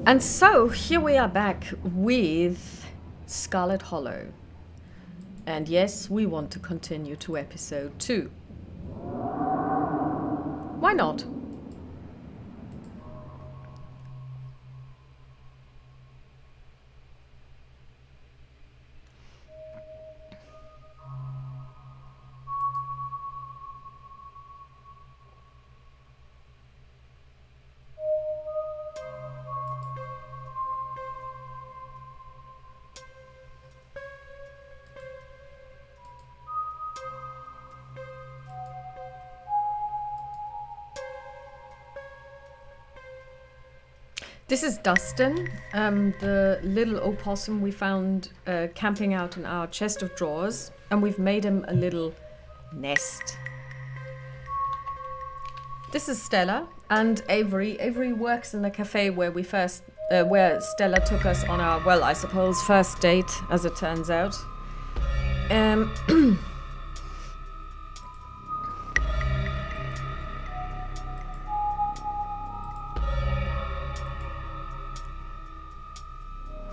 And so here we are back with Scarlet Hollow. And yes, we want to continue to episode 2. Why not? This is Dustin, the little opossum we found camping out in our chest of drawers, and we've made him a little nest. This is Stella and Avery. Avery works in the cafe where where Stella took us on our, well, I suppose, first date, as it turns out.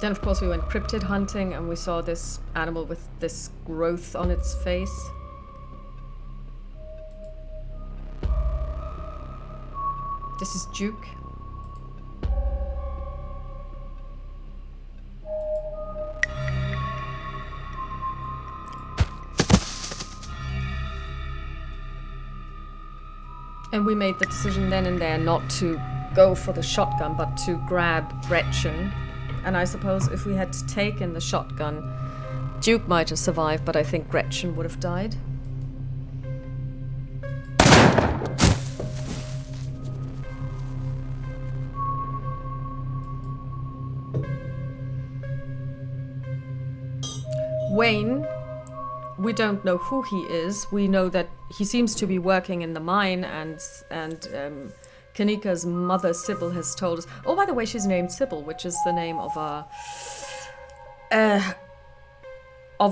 Then, of course, we went cryptid hunting and we saw this animal with this growth on its face. This is Duke. And we made the decision then and there not to go for the shotgun, but to grab Gretchen. And I suppose if we had taken the shotgun, Duke might have survived, but I think Gretchen would have died. Wayne, we don't know who he is. We know that he seems to be working in the mine, and Kanika's mother, Sybil, has told us... Oh, by the way, she's named Sybil, which is the name of a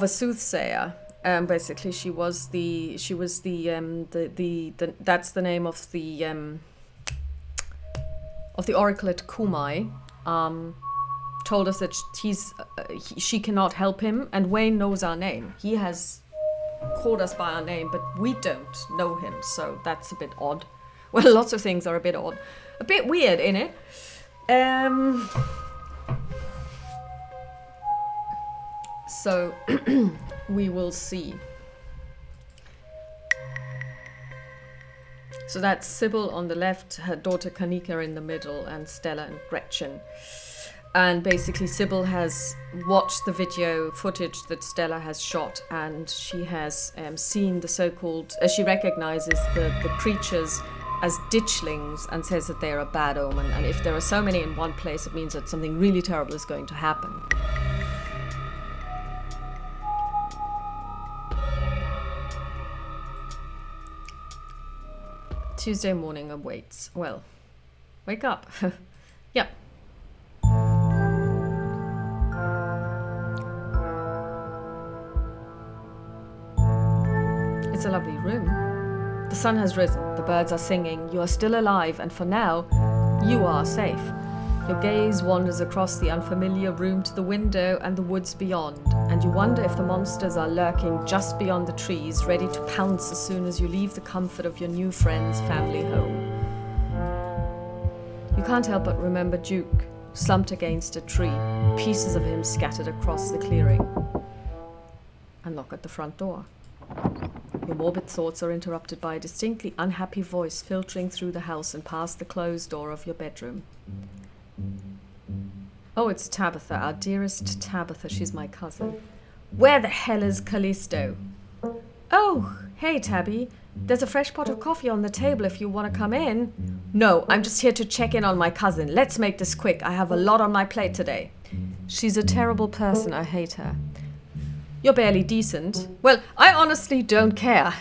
soothsayer. Basically, that's the name of the oracle at Kumai. Told us that she cannot help him, and Wayne knows our name. He has called us by our name, but we don't know him, so that's a bit odd. Well, lots of things are a bit odd. A bit weird, innit? So, we will see. So that's Sybil on the left, her daughter Kanika in the middle, and Stella and Gretchen. And basically Sybil has watched the video footage that Stella has shot, and she has seen the so-called... she recognizes the creatures as ditchlings and says that they're a bad omen, and if there are so many in one place, it means that something really terrible is going to happen. Tuesday morning awaits. Well, wake up. Yep. It's a lovely room. The sun has risen, the birds are singing, you are still alive, and for now, you are safe. Your gaze wanders across the unfamiliar room to the window and the woods beyond, and you wonder if the monsters are lurking just beyond the trees, ready to pounce as soon as you leave the comfort of your new friend's family home. You can't help but remember Duke, slumped against a tree, pieces of him scattered across the clearing. And knock at the front door. Your morbid thoughts are interrupted by a distinctly unhappy voice filtering through the house and past the closed door of your bedroom. Oh, it's Tabitha, our dearest Tabitha. She's my cousin. Where the hell is Callisto? Oh, hey, Tabby. There's a fresh pot of coffee on the table if you want to come in. No, I'm just here to check in on my cousin. Let's make this quick. I have a lot on my plate today. She's a terrible person. I hate her. You're barely decent. Well, I honestly don't care.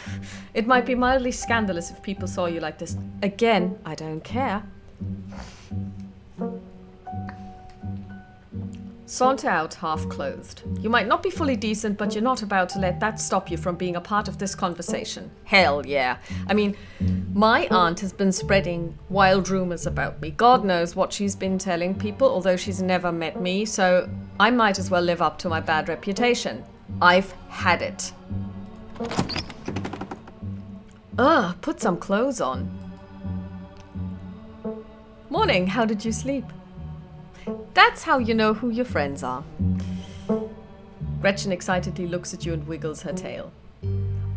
It might be mildly scandalous if people saw you like this. Again, I don't care. Saunter out half-clothed. You might not be fully decent, but you're not about to let that stop you from being a part of this conversation. Hell yeah. I mean, My aunt has been spreading wild rumors about me. God knows what she's been telling people, although she's never met me, so I might as well live up to my bad reputation. I've had it. Ugh, put some clothes on. Morning, how did you sleep? That's how you know who your friends are. Gretchen excitedly looks at you and wiggles her tail.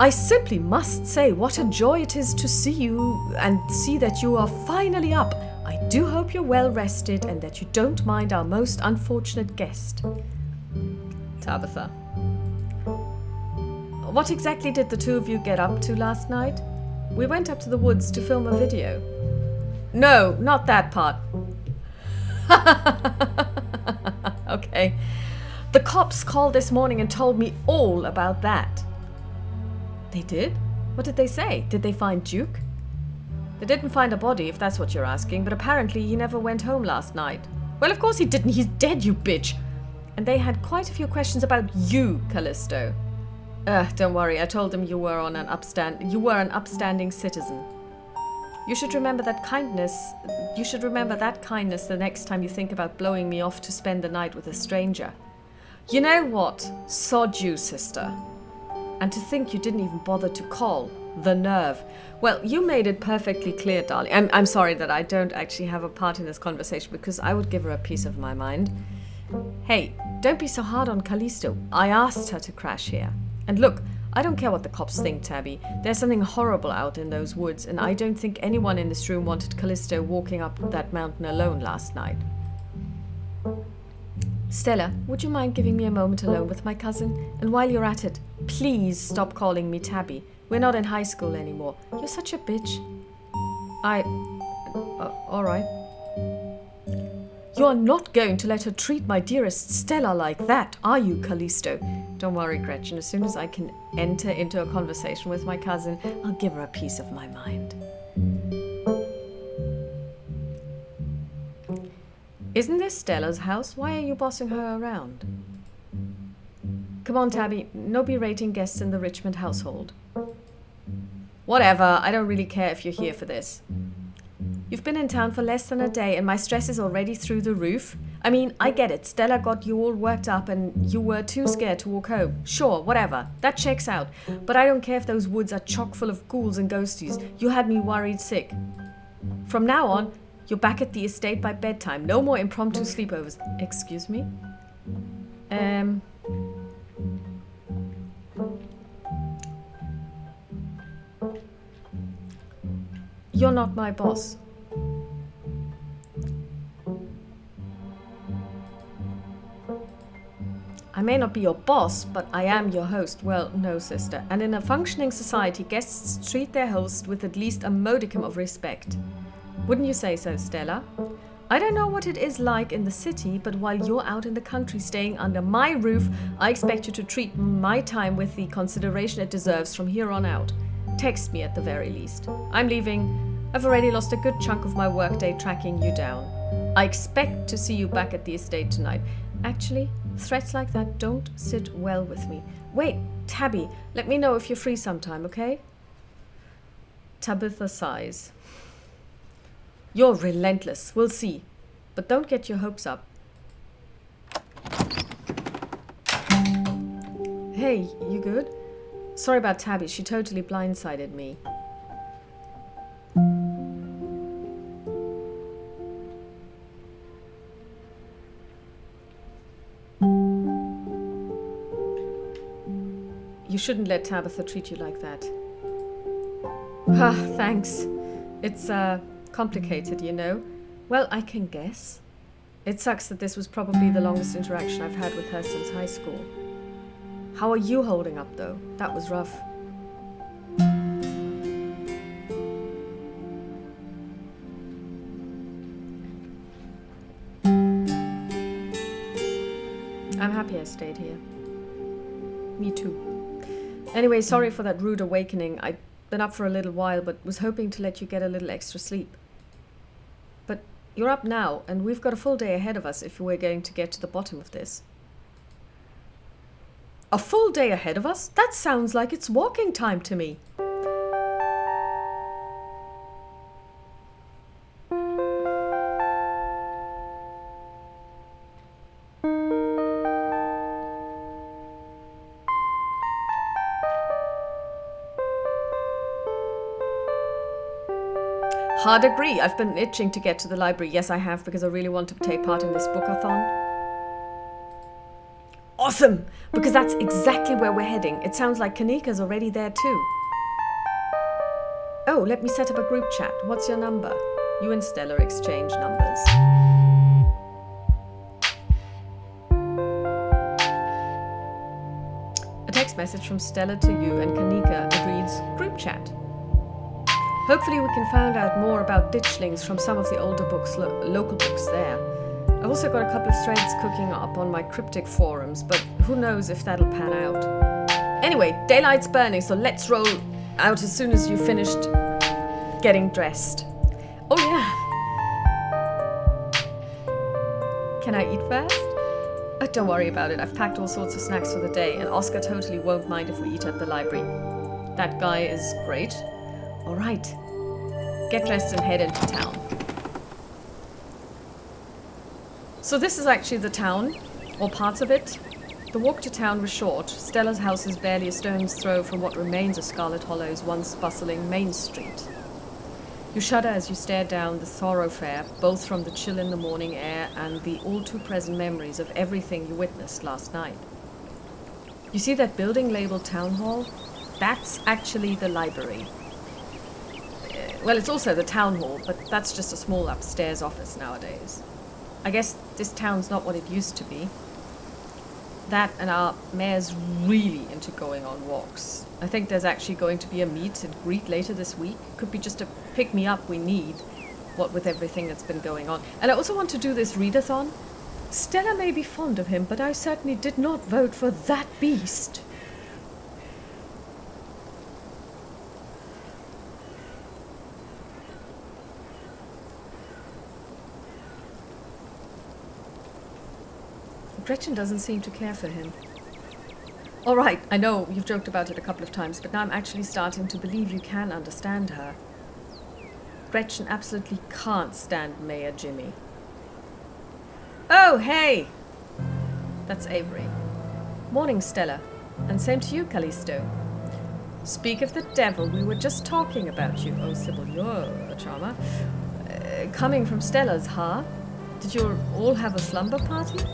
I simply must say what a joy it is to see you and see that you are finally up. I do hope you're well rested and that you don't mind our most unfortunate guest. Tabitha. What exactly did the two of you get up to last night? We went up to the woods to film a video. No, not that part. Okay. The cops called this morning and told me all about that. They did? What did they say? Did they find Duke? They didn't find a body, if that's what you're asking, but apparently he never went home last night. Well, of course he didn't. He's dead, you bitch. And they had quite a few questions about you, Callisto. Don't worry. I told them you were an upstanding citizen. You should remember that kindness. You should remember that kindness the next time you think about blowing me off to spend the night with a stranger. You know what? Sod you, sister. And to think you didn't even bother to call. The nerve. Well, you made it perfectly clear, darling. I'm sorry that I don't actually have a part in this conversation because I would give her a piece of my mind. Hey, don't be so hard on Callisto. I asked her to crash here. And look, I don't care what the cops think, Tabby. There's something horrible out in those woods, and I don't think anyone in this room wanted Callisto walking up that mountain alone last night. Stella, would you mind giving me a moment alone with my cousin? And while you're at it, please stop calling me Tabby. We're not in high school anymore. You're such a bitch. All right. You're not going to let her treat my dearest Stella like that, are you, Callisto? Don't worry, Gretchen. As soon as I can enter into a conversation with my cousin, I'll give her a piece of my mind. Isn't this Stella's house? Why are you bossing her around? Come on, Tabby. No berating guests in the Richmond household. Whatever. I don't really care if you're here for this. You've been in town for less than a day and my stress is already through the roof. I mean, I get it. Stella got you all worked up and you were too scared to walk home. Sure, whatever. That checks out. But I don't care if those woods are chock full of ghouls and ghosties. You had me worried sick. From now on, you're back at the estate by bedtime. No more impromptu sleepovers. Excuse me? You're not my boss. I may not be your boss, but I am your host. Well, no, sister. And in a functioning society, guests treat their host with at least a modicum of respect. Wouldn't you say so, Stella? I don't know what it is like in the city, but while you're out in the country staying under my roof, I expect you to treat my time with the consideration it deserves from here on out. Text me at the very least. I'm leaving. I've already lost a good chunk of my workday tracking you down. I expect to see you back at the estate tonight. Actually, threats like that don't sit well with me. Wait, Tabby, let me know if you're free sometime, okay? Tabitha sighs. You're relentless, we'll see. But don't get your hopes up. Hey, you good? Sorry about Tabby, she totally blindsided me. You shouldn't let Tabitha treat you like that. Thanks. It's, complicated, you know. Well, I can guess. It sucks that this was probably the longest interaction I've had with her since high school. How are you holding up, though? That was rough. I'm happy I stayed here. Me too. Anyway, sorry for that rude awakening. I'd been up for a little while, but was hoping to let you get a little extra sleep. But you're up now, and we've got a full day ahead of us if we're going to get to the bottom of this. A full day ahead of us? That sounds like it's walking time to me. Hard agree. I've been itching to get to the library. Yes, I have, because I really want to take part in this bookathon. Awesome! Because that's exactly where we're heading. It sounds like Kanika's already there too. Oh, let me set up a group chat. What's your number? You and Stella exchange numbers. A text message from Stella to you and Kanika reads, group chat. Hopefully we can find out more about ditchlings from some of the older books, local books there. I've also got a couple of threads cooking up on my cryptic forums, but who knows if that'll pan out. Anyway, daylight's burning, so let's roll out as soon as you've finished getting dressed. Oh yeah. Can I eat first? Oh, don't worry about it. I've packed all sorts of snacks for the day, and Oscar totally won't mind if we eat at the library. That guy is great. All right. Get dressed and head into town. So this is actually the town, or parts of it. The walk to town was short. Stella's house is barely a stone's throw from what remains of Scarlet Hollow's once bustling main street. You shudder as you stare down the thoroughfare, both from the chill in the morning air and the all-too-present memories of everything you witnessed last night. You see that building labeled Town Hall? That's actually the library. Well, it's also the town hall, but that's just a small upstairs office nowadays. I guess this town's not what it used to be. That and our mayor's really into going on walks. I think there's actually going to be a meet and greet later this week. Could be just a pick-me-up we need, what with everything that's been going on. And I also want to do this readathon. Stella may be fond of him, but I certainly did not vote for that beast. Gretchen doesn't seem to care for him. All right, I know you've joked about it a couple of times, but now I'm actually starting to believe you can understand her. Gretchen absolutely can't stand Mayor Jimmy. Oh, hey! That's Avery. Morning, Stella. And same to you, Callisto. Speak of the devil, we were just talking about you. Oh, Sybil, you're a charmer. Coming from Stella's, huh? Did you all have a slumber party?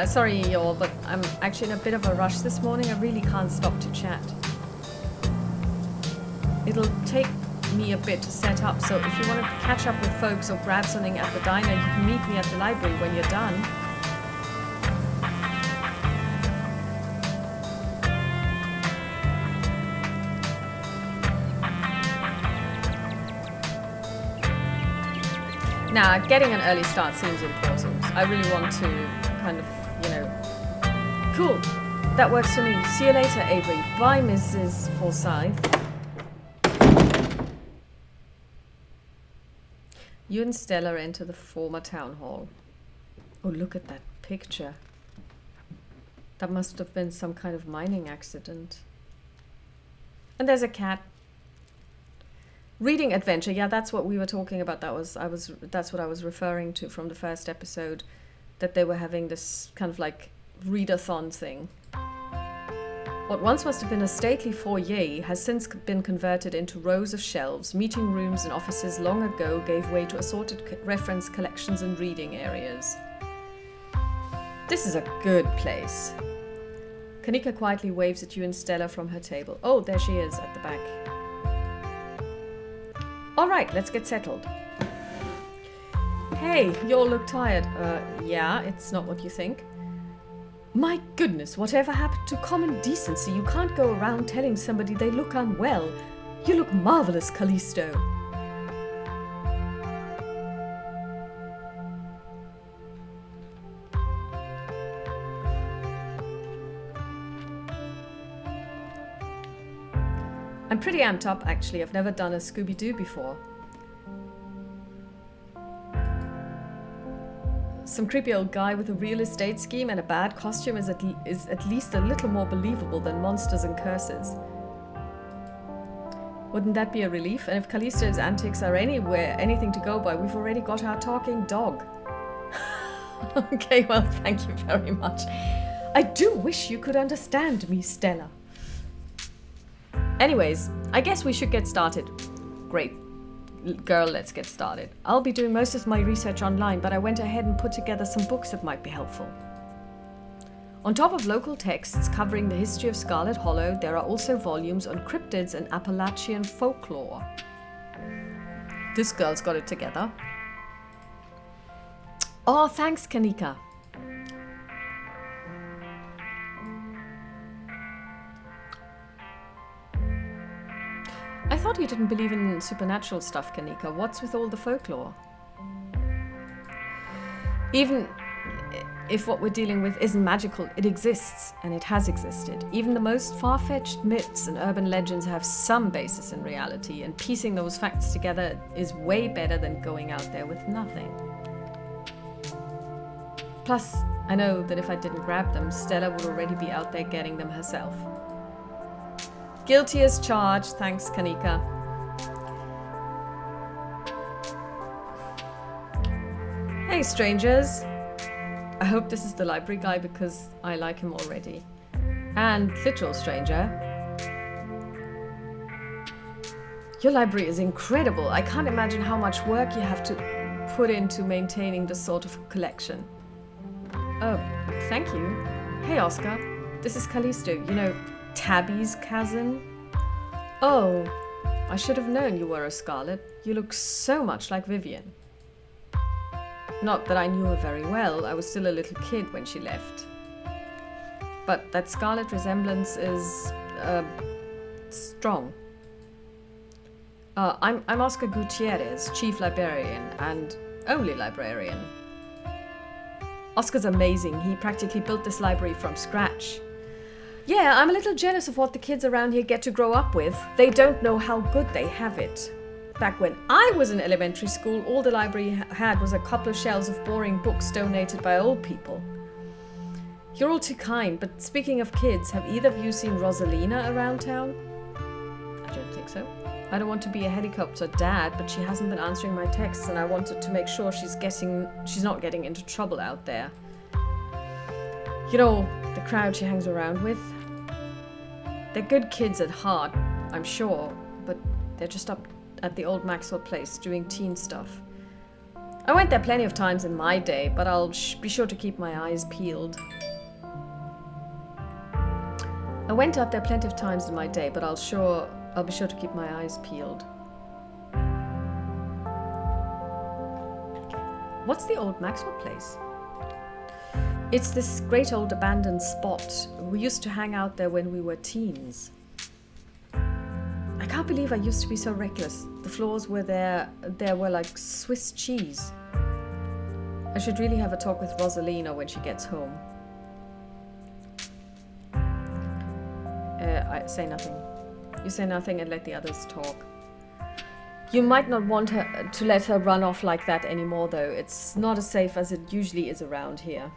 Sorry, y'all, but I'm actually in a bit of a rush this morning. I really can't stop to chat. It'll take me a bit to set up, so if you want to catch up with folks or grab something at the diner, you can meet me at the library when you're done. Now, getting an early start seems important. I really want to kind of, Cool. That works for me. See you later, Avery. Bye, Mrs. Forsyth. You and Stella enter the former town hall. Oh, look at that picture. That must have been some kind of mining accident. And there's a cat. Reading adventure. Yeah, that's what we were talking about. That's what I was referring to from the first episode, that they were having this kind of like readathon thing. What once must have been a stately foyer has since been converted into rows of shelves. Meeting rooms and offices long ago gave way to assorted reference collections and reading areas. This is a good place. Kanika quietly waves at you and Stella from her table. Oh, there she is at the back. All right, let's get settled. Hey, you all look tired. Yeah, it's not what you think. My goodness, whatever happened to common decency? You can't go around telling somebody they look unwell. You look marvelous, Callisto. I'm pretty amped up, actually. I've never done a Scooby-Doo before. Some creepy old guy with a real estate scheme and a bad costume is at least a little more believable than monsters and curses. Wouldn't that be a relief? And if Callisto's antics are anything to go by, we've already got our talking dog. Okay, well, thank you very much. I do wish you could understand me, Stella. Anyways, I guess we should get started. Great. Girl, let's get started. I'll be doing most of my research online, but I went ahead and put together some books that might be helpful. On top of local texts covering the history of Scarlet Hollow, there are also volumes on cryptids and Appalachian folklore. This girl's got it together. Oh, thanks, Kanika. I thought you didn't believe in supernatural stuff, Kanika. What's with all the folklore? Even if what we're dealing with isn't magical, it exists, and it has existed. Even the most far-fetched myths and urban legends have some basis in reality, and piecing those facts together is way better than going out there with nothing. Plus, I know that if I didn't grab them, Stella would already be out there getting them herself. Guilty as charged, thanks, Kanika. Hey, strangers. I hope this is the library guy because I like him already. And literal stranger. Your library is incredible. I can't imagine how much work you have to put into maintaining this sort of collection. Oh, thank you. Hey, Oscar. This is Callisto. You know, Tabby's cousin? Oh, I should have known you were a Scarlet. You look so much like Vivian. Not that I knew her very well. I was still a little kid when she left. But that Scarlet resemblance is, strong. I'm Oscar Gutierrez, Chief Librarian and only librarian. Oscar's amazing. He practically built this library from scratch. Yeah, I'm a little jealous of what the kids around here get to grow up with. They don't know how good they have it. Back when I was in elementary school, all the library had was a couple of shelves of boring books donated by old people. You're all too kind, but speaking of kids, have either of you seen Rosalina around town? I don't think so. I don't want to be a helicopter dad, but she hasn't been answering my texts, and I wanted to make sure she's not getting into trouble out there. You know, the crowd she hangs around with? They're good kids at heart, I'm sure, but they're just up at the old Maxwell place doing teen stuff. I went there plenty of times in my day, but I'll be sure to keep my eyes peeled. I went up there plenty of times in my day, but I'll be sure to keep my eyes peeled. What's the old Maxwell place? It's this great old abandoned spot. We used to hang out there when we were teens. I can't believe I used to be so reckless. The floors were there were like Swiss cheese. I should really have a talk with Rosalina when she gets home. I say nothing. You say nothing and let the others talk. You might not want her to let her run off like that anymore, though. It's not as safe as it usually is around here.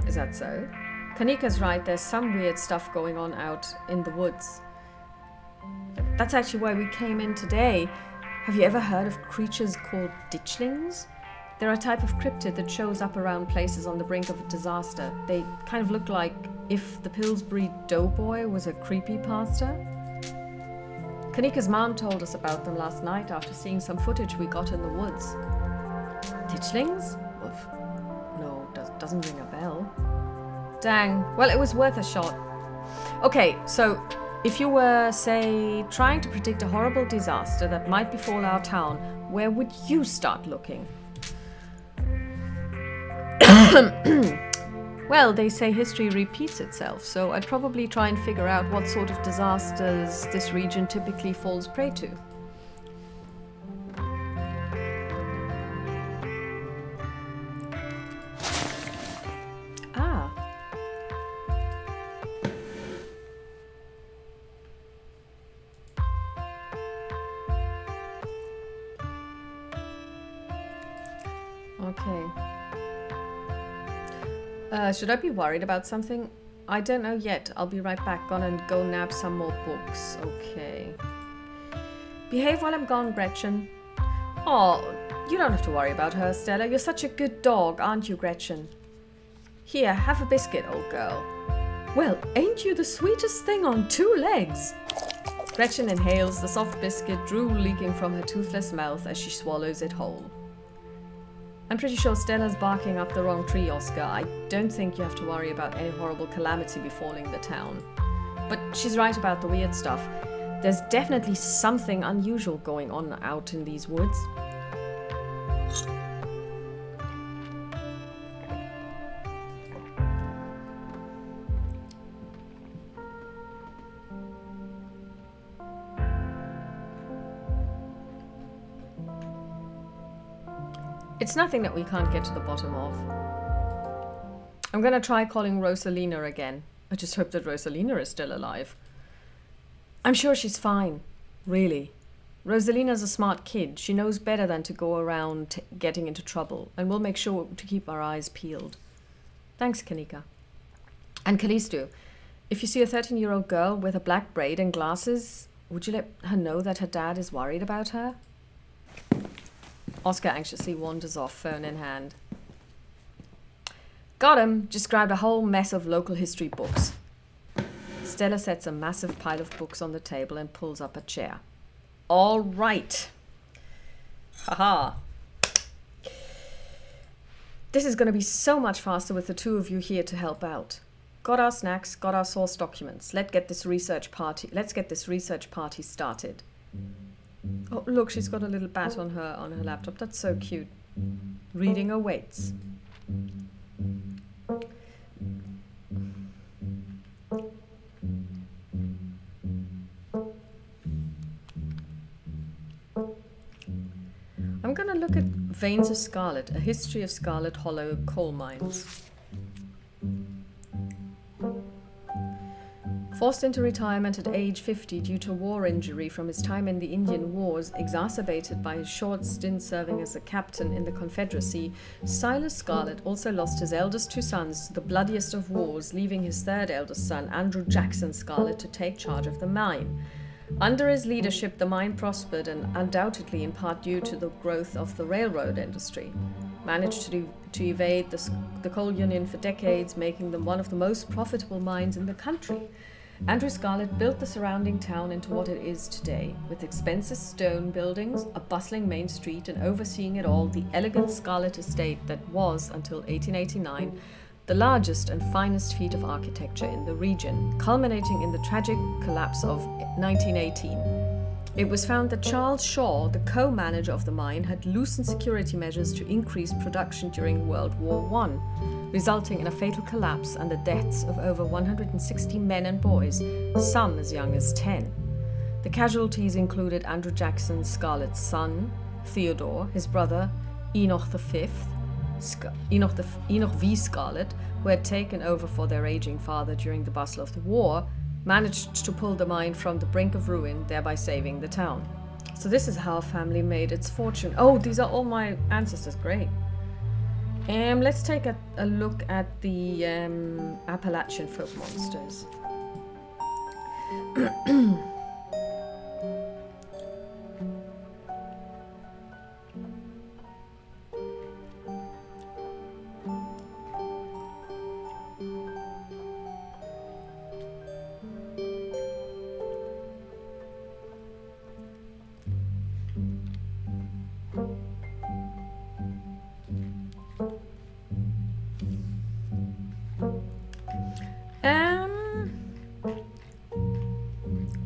Is that so? Kanika's right, there's some weird stuff going on out in the woods. That's actually why we came in today. Have you ever heard of creatures called ditchlings? They're a type of cryptid that shows up around places on the brink of a disaster. They kind of look like if the Pillsbury Doughboy was a creepypasta. Kanika's mom told us about them last night after seeing some footage we got in the woods. Ditchlings? Oof. No, doesn't ring a bell. Dang. Well, it was worth a shot. Okay, so if you were, say, trying to predict a horrible disaster that might befall our town, where would you start looking? Well, they say history repeats itself, so I'd probably try and figure out what sort of disasters this region typically falls prey to. Ah. Okay. Should I be worried about something? I don't know yet. I'll be right back. Gonna go nab some more books. Okay. Behave while I'm gone, Gretchen. Oh, you don't have to worry about her, Stella. You're such a good dog, aren't you, Gretchen? Here, have a biscuit, old girl. Well, ain't you the sweetest thing on two legs? Gretchen inhales the soft biscuit, drool leaking from her toothless mouth as she swallows it whole. I'm pretty sure Stella's barking up the wrong tree, Oscar. I don't think you have to worry about any horrible calamity befalling the town. But she's right about the weird stuff. There's definitely something unusual going on out in these woods. It's nothing that we can't get to the bottom of. I'm gonna try calling Rosalina again. I just hope that Rosalina is still alive. I'm sure she's fine, really. Rosalina's a smart kid. She knows better than to go around getting into trouble, and we'll make sure to keep our eyes peeled. Thanks, Kanika. And Callisto, if you see a 13-year-old girl with a black braid and glasses, would you let her know that her dad is worried about her? Oscar anxiously wanders off, phone in hand. Got him! Just grabbed a whole mess of local history books. Stella sets a massive pile of books on the table and pulls up a chair. All right. Haha. This is going to be so much faster with the two of you here to help out. Got our snacks, got our source documents. Let's get this research party started. Oh, look, she's got a little bat on her laptop. That's so cute. Reading awaits. I'm going to look at Veins of Scarlet, a history of Scarlet Hollow coal mines. Forced into retirement at age 50 due to war injury from his time in the Indian Wars, exacerbated by his short stint serving as a captain in the Confederacy, Silas Scarlet also lost his eldest two sons to the bloodiest of wars, leaving his third eldest son, Andrew Jackson Scarlet, to take charge of the mine. Under his leadership, the mine prospered, and undoubtedly in part due to the growth of the railroad industry. Managed to evade the coal union for decades, making them one of the most profitable mines in the country. Andrew Scarlet built the surrounding town into what it is today, with expensive stone buildings, a bustling main street, and overseeing it all, the elegant Scarlet estate that was, until 1889, the largest and finest feat of architecture in the region, culminating in the tragic collapse of 1918. It was found that Charles Shaw, the co-manager of the mine, had loosened security measures to increase production during World War I, resulting in a fatal collapse and the deaths of over 160 men and boys, some as young as 10. The casualties included Andrew Jackson Scarlet's son, Theodore, his brother, Enoch V. Enoch V. Scarlet, who had taken over for their aging father during the bustle of the war, managed to pull the mine from the brink of ruin, thereby saving the town. So this is how a family made its fortune. Oh, these are all my ancestors. Great. Let's take a look at the Appalachian folk monsters.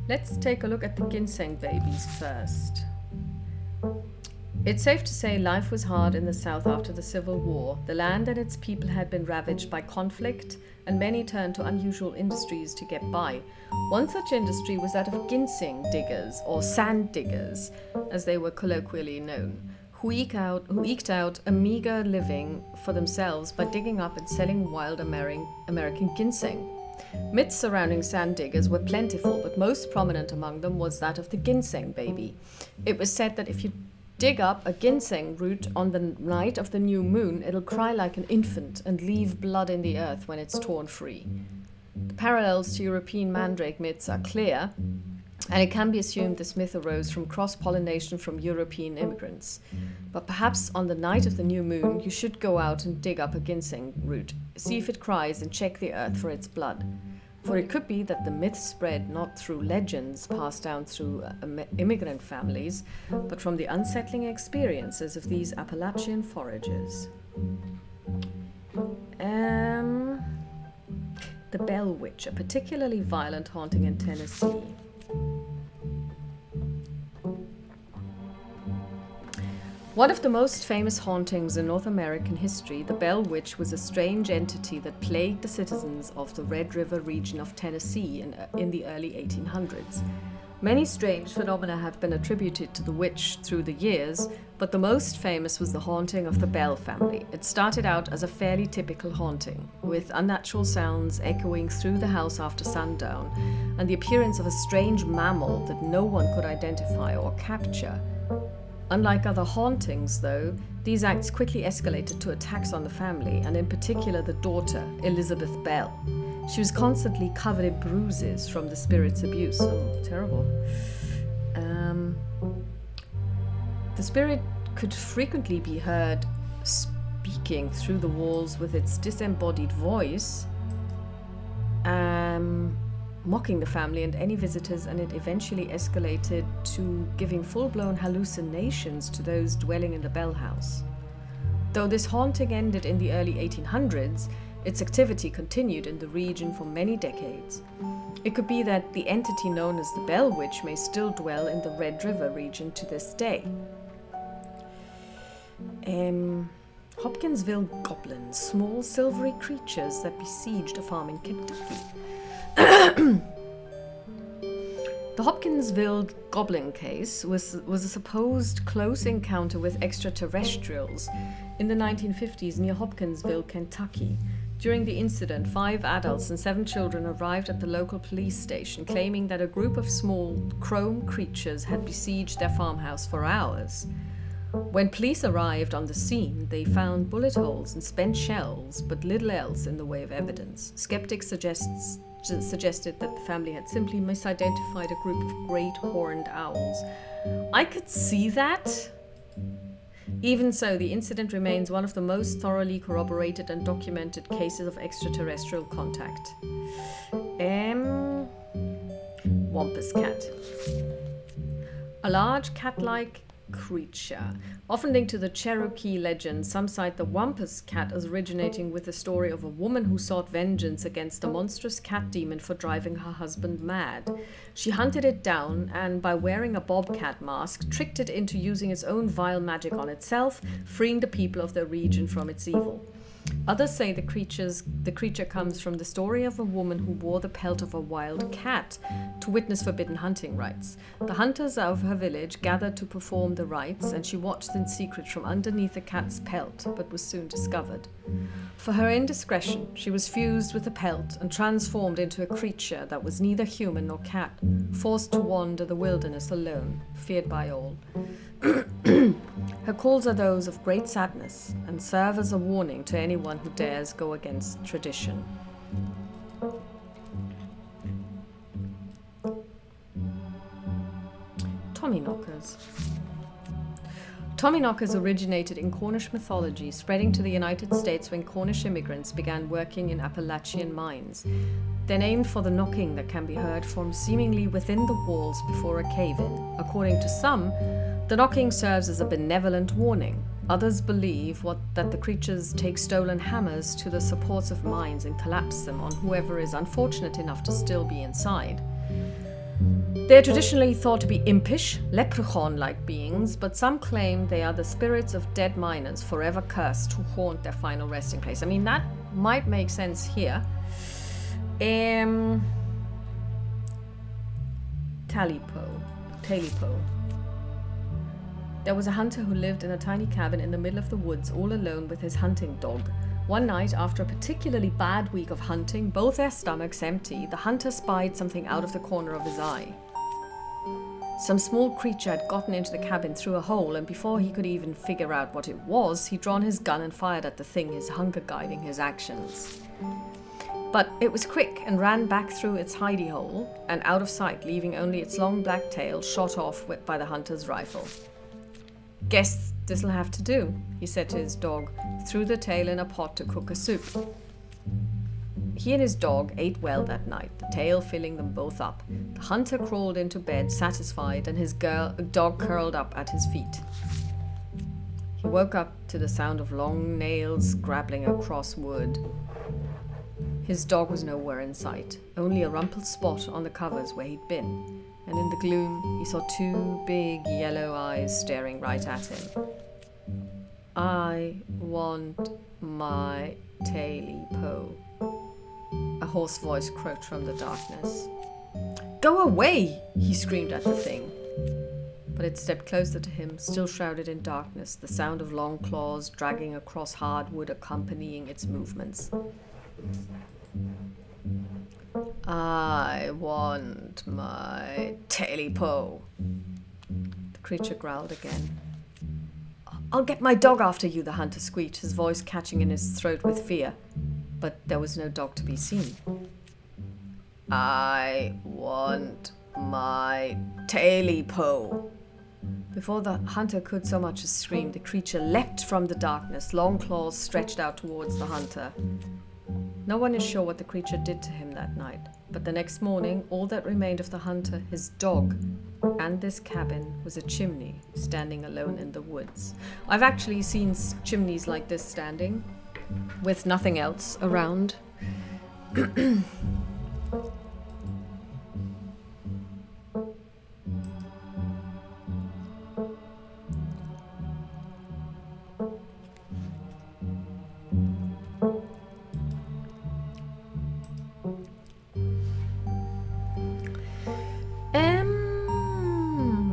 Let's take a look at the ginseng babies first. It's safe to say life was hard in the South after the Civil War. The land and its people had been ravaged by conflict, and many turned to unusual industries to get by. One such industry was that of ginseng diggers, or sand diggers, as they were colloquially known, who eked out a meager living for themselves by digging up and selling wild American ginseng. Myths surrounding sand diggers were plentiful, but most prominent among them was that of the ginseng baby. It was said that if you dig up a ginseng root on the night of the new moon, it'll cry like an infant and leave blood in the earth when it's torn free. The parallels to European mandrake myths are clear, and it can be assumed this myth arose from cross-pollination from European immigrants. But perhaps on the night of the new moon, you should go out and dig up a ginseng root, see if it cries, and check the earth for its blood. For it could be that the myth spread not through legends passed down through immigrant families, but from the unsettling experiences of these Appalachian foragers. The Bell Witch, a particularly violent haunting in Tennessee. One of the most famous hauntings in North American history, the Bell Witch was a strange entity that plagued the citizens of the Red River region of Tennessee in the early 1800s. Many strange phenomena have been attributed to the witch through the years, but the most famous was the haunting of the Bell family. It started out as a fairly typical haunting, with unnatural sounds echoing through the house after sundown, and the appearance of a strange mammal that no one could identify or capture. Unlike other hauntings, though, these acts quickly escalated to attacks on the family, and in particular the daughter, Elizabeth Bell. She was constantly covered in bruises from the spirit's abuse. Oh, terrible. The spirit could frequently be heard speaking through the walls with its disembodied voice, mocking the family and any visitors, and it eventually escalated to giving full-blown hallucinations to those dwelling in the Bell house. Though this haunting ended in the early 1800s, its activity continued in the region for many decades. It could be that the entity known as the Bell Witch may still dwell in the Red River region to this day. Hopkinsville goblins, small silvery creatures that besieged a farm in Kentucky. The Hopkinsville goblin case was a supposed close encounter with extraterrestrials in the 1950s near Hopkinsville, Kentucky. During the incident, 5 adults and 7 children arrived at the local police station, claiming that a group of small chrome creatures had besieged their farmhouse for hours. When police arrived on the scene, they found bullet holes and spent shells, but little else in the way of evidence. Skeptics suggested that the family had simply misidentified a group of great horned owls. I could see that. Even so, the incident remains one of the most thoroughly corroborated and documented cases of extraterrestrial contact. Wampus cat. A large cat-like creature. Often linked to the Cherokee legend, some cite the Wampus cat as originating with the story of a woman who sought vengeance against a monstrous cat demon for driving her husband mad. She hunted it down and, by wearing a bobcat mask, tricked it into using its own vile magic on itself, freeing the people of the region from its evil. Others say the creature comes from the story of a woman who wore the pelt of a wild cat to witness forbidden hunting rites. The hunters of her village gathered to perform the rites, and she watched in secret from underneath the cat's pelt, but was soon discovered. For her indiscretion, she was fused with the pelt and transformed into a creature that was neither human nor cat, forced to wander the wilderness alone, feared by all. Her calls are those of great sadness and serve as a warning to anyone who dares go against tradition. Tommyknockers. Tommyknockers originated in Cornish mythology, spreading to the United States when Cornish immigrants began working in Appalachian mines. They're named for the knocking that can be heard from seemingly within the walls before a cave-in. According to some, the knocking serves as a benevolent warning. Others believe that the creatures take stolen hammers to the supports of mines and collapse them on whoever is unfortunate enough to still be inside. They are traditionally thought to be impish, leprechaun-like beings, but some claim they are the spirits of dead miners forever cursed who haunt their final resting place. I mean, that might make sense here. Talipo. There was a hunter who lived in a tiny cabin in the middle of the woods, all alone with his hunting dog. One night, after a particularly bad week of hunting, both their stomachs empty, the hunter spied something out of the corner of his eye. Some small creature had gotten into the cabin through a hole, and before he could even figure out what it was, he'd drawn his gun and fired at the thing, his hunger guiding his actions. But it was quick and ran back through its hidey hole and out of sight, leaving only its long black tail shot off by the hunter's rifle. "Guess this'll have to do," he said to his dog, threw the tail in a pot to cook a soup. He and his dog ate well that night, the tale filling them both up. The hunter crawled into bed, satisfied, and his dog curled up at his feet. He woke up to the sound of long nails scrabbling across wood. His dog was nowhere in sight, only a rumpled spot on the covers where he'd been, and in the gloom he saw two big yellow eyes staring right at him. "I want my taily po," a hoarse voice croaked from the darkness. "Go away!" he screamed at the thing. But it stepped closer to him, still shrouded in darkness, the sound of long claws dragging across hardwood accompanying its movements. "I want my taily po," the creature growled again. "I'll get my dog after you," the hunter squeaked, his voice catching in his throat with fear. But there was no dog to be seen. "I want my taily po." Before the hunter could so much as scream, the creature leapt from the darkness, long claws stretched out towards the hunter. No one is sure what the creature did to him that night, but the next morning, all that remained of the hunter, his dog, and this cabin was a chimney standing alone in the woods. I've actually seen chimneys like this standing, with nothing else around.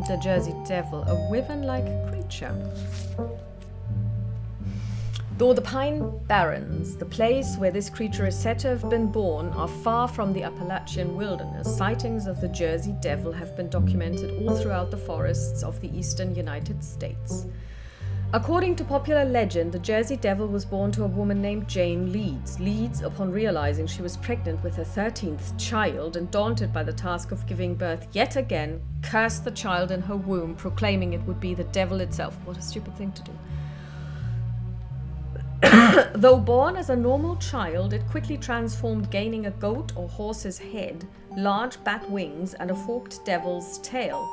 The Jersey Devil, a wyvern-like creature. Though the Pine Barrens, the place where this creature is said to have been born, are far from the Appalachian wilderness, sightings of the Jersey Devil have been documented all throughout the forests of the eastern United States. According to popular legend, the Jersey Devil was born to a woman named Jane Leeds. Leeds, upon realizing she was pregnant with her 13th child and daunted by the task of giving birth yet again, cursed the child in her womb, proclaiming it would be the devil itself. What a stupid thing to do. Though born as a normal child, it quickly transformed, gaining a goat or horse's head, large bat wings, and a forked devil's tail.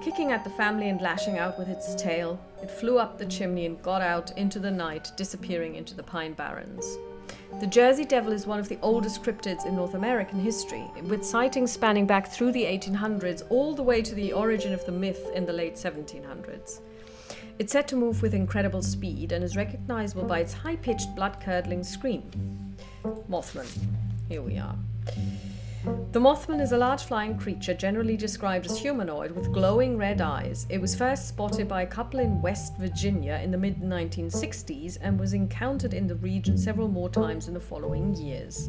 Kicking at the family and lashing out with its tail, it flew up the chimney and got out into the night, disappearing into the Pine Barrens. The Jersey Devil is one of the oldest cryptids in North American history, with sightings spanning back through the 1800s all the way to the origin of the myth in the late 1700s. It's said to move with incredible speed and is recognizable by its high-pitched, blood-curdling scream. Mothman. Here we are. The Mothman is a large flying creature generally described as humanoid with glowing red eyes. It was first spotted by a couple in West Virginia in the mid-1960s and was encountered in the region several more times in the following years.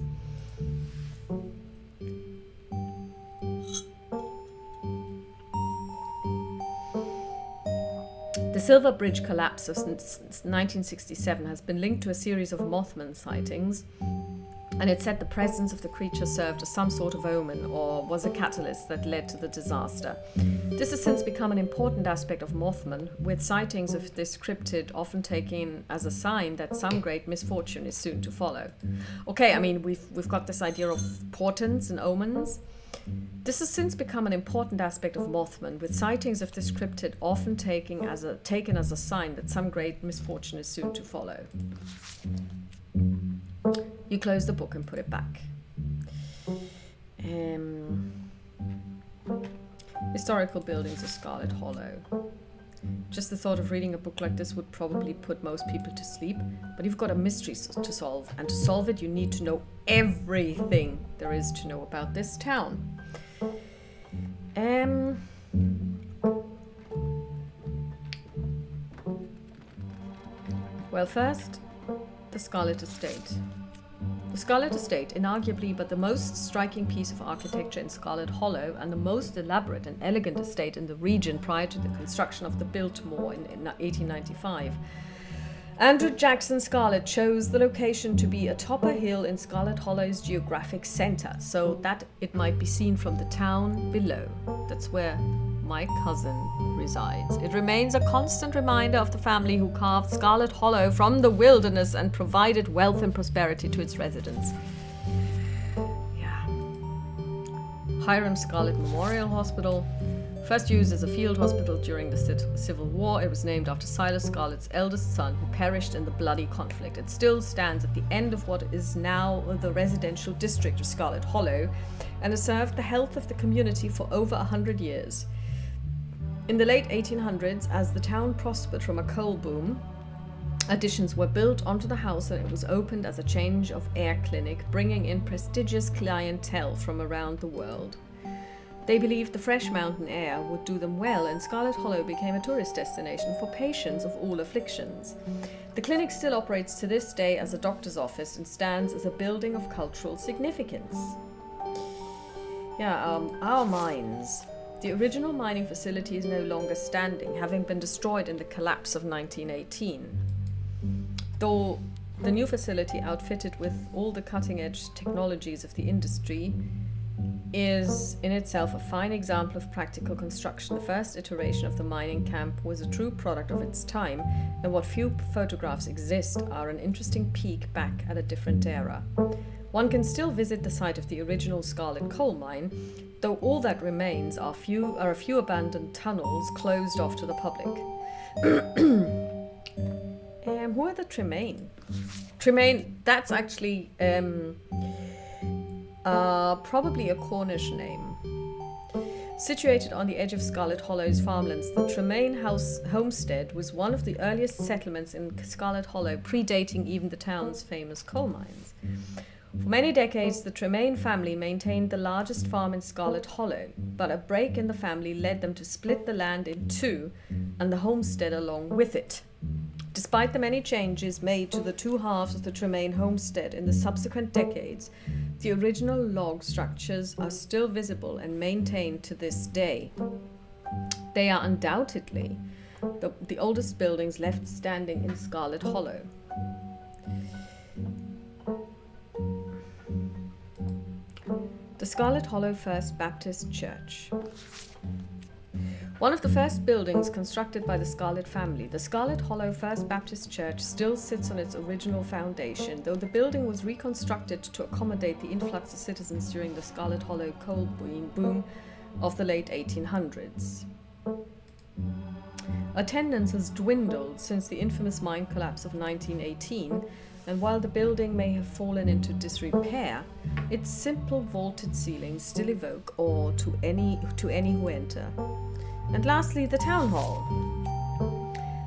The Silver Bridge collapse of 1967 has been linked to a series of Mothman sightings, and it's said the presence of the creature served as some sort of omen or was a catalyst that led to the disaster. This has since become an important aspect of Mothman, with sightings of this cryptid often taken as a sign that some great misfortune is soon to follow. Okay, I mean, we've got this idea of portents and omens. This has since become an important aspect of Mothman, with sightings of this cryptid often taken as a sign that some great misfortune is soon to follow. You close the book and put it back. Historical buildings of Scarlet Hollow. Just the thought of reading a book like this would probably put most people to sleep, but you've got a mystery to solve, and to solve it you need to know everything there is to know about this town. Well, first, the Scarlet Estate. The Scarlet Estate, inarguably but the most striking piece of architecture in Scarlet Hollow and the most elaborate and elegant estate in the region prior to the construction of the Biltmore in 1895. Andrew Jackson Scarlett chose the location to be atop a hill in Scarlet Hollow's geographic center, so that it might be seen from the town below. That's where my cousin resides. It remains a constant reminder of the family who carved Scarlet Hollow from the wilderness and provided wealth and prosperity to its residents. Hiram Scarlet Memorial Hospital. First used as a field hospital during the Civil War, it was named after Silas Scarlet's eldest son, who perished in the bloody conflict. It still stands at the end of what is now the residential district of Scarlet Hollow, and has served the health of the community for over 100 years. In the late 1800s, as the town prospered from a coal boom, additions were built onto the house and it was opened as a change of air clinic, bringing in prestigious clientele from around the world. They believed the fresh mountain air would do them well, and Scarlet Hollow became a tourist destination for patients of all afflictions. The clinic still operates to this day as a doctor's office and stands as a building of cultural significance. Our mines. The original mining facility is no longer standing, having been destroyed in the collapse of 1918. Though the new facility, outfitted with all the cutting-edge technologies of the industry, is in itself a fine example of practical construction. The first iteration of the mining camp was a true product of its time, and what few photographs exist are an interesting peek back at a different era. One can still visit the site of the original Scarlet coal mine, though all that remains are a few abandoned tunnels closed off to the public. Who are the Tremaine? Tremaine, that's actually probably a Cornish name. Situated on the edge of Scarlet Hollow's farmlands, the Tremaine House homestead was one of the earliest settlements in Scarlet Hollow, predating even the town's famous coal mines. For many decades, the Tremaine family maintained the largest farm in Scarlet Hollow, but a break in the family led them to split the land in two, and the homestead along with it. Despite the many changes made to the two halves of the Tremaine homestead in the subsequent decades, the original log structures are still visible and maintained to this day. They are undoubtedly the oldest buildings left standing in Scarlet Hollow. The Scarlet Hollow First Baptist Church. One of the first buildings constructed by the Scarlet family, the Scarlet Hollow First Baptist Church still sits on its original foundation, though the building was reconstructed to accommodate the influx of citizens during the Scarlet Hollow coal boom of the late 1800s. Attendance has dwindled since the infamous mine collapse of 1918, and while the building may have fallen into disrepair, its simple vaulted ceilings still evoke awe to any who enter. And lastly, the town hall.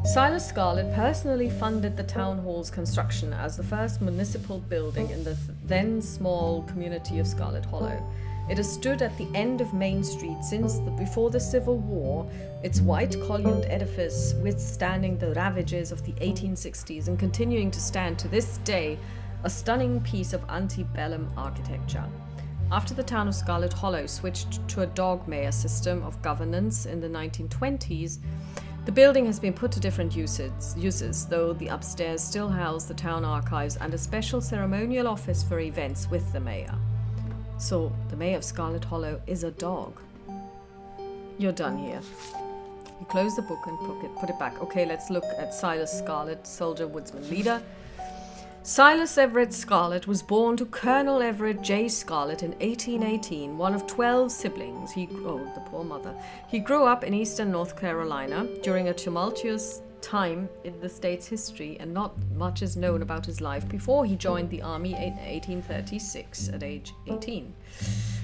Silas Scarlet personally funded the town hall's construction as the first municipal building in the then small community of Scarlet Hollow. It has stood at the end of Main Street since before the Civil War, its white columned edifice withstanding the ravages of the 1860s and continuing to stand to this day, a stunning piece of antebellum architecture. After the town of Scarlet Hollow switched to a dog-mayor system of governance in the 1920s, the building has been put to different uses, though the upstairs still house the town archives and a special ceremonial office for events with the mayor. So, the mayor of Scarlet Hollow is a dog. You're done here. You close the book and put it back. Okay, let's look at Silas Scarlet, soldier, woodsman, leader. Silas Everett Scarlet was born to Colonel Everett J. Scarlet in 1818, one of 12 siblings. The poor mother. He grew up in eastern North Carolina during a tumultuous time in the state's history, and not much is known about his life before he joined the army in 1836 at age 18.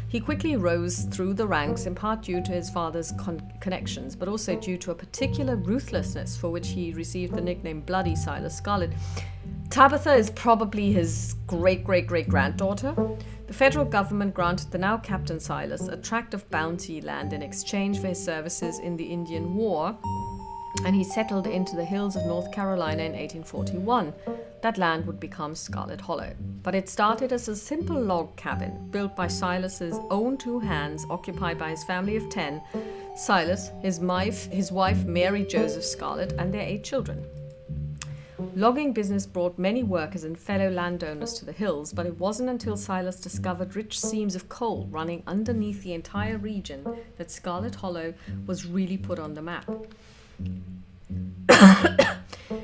He quickly rose through the ranks, in part due to his father's connections, but also due to a particular ruthlessness for which he received the nickname Bloody Silas Scarlet. Tabitha is probably his great-great-great-granddaughter. The federal government granted the now Captain Silas a tract of bounty land in exchange for his services in the Indian War, and he settled into the hills of North Carolina in 1841. That land would become Scarlet Hollow. But it started as a simple log cabin built by Silas's own two hands, occupied by his family of 10, Silas, his wife Mary Joseph Scarlet, and their 8 children. Logging business brought many workers and fellow landowners to the hills, but it wasn't until Silas discovered rich seams of coal running underneath the entire region that Scarlet Hollow was really put on the map.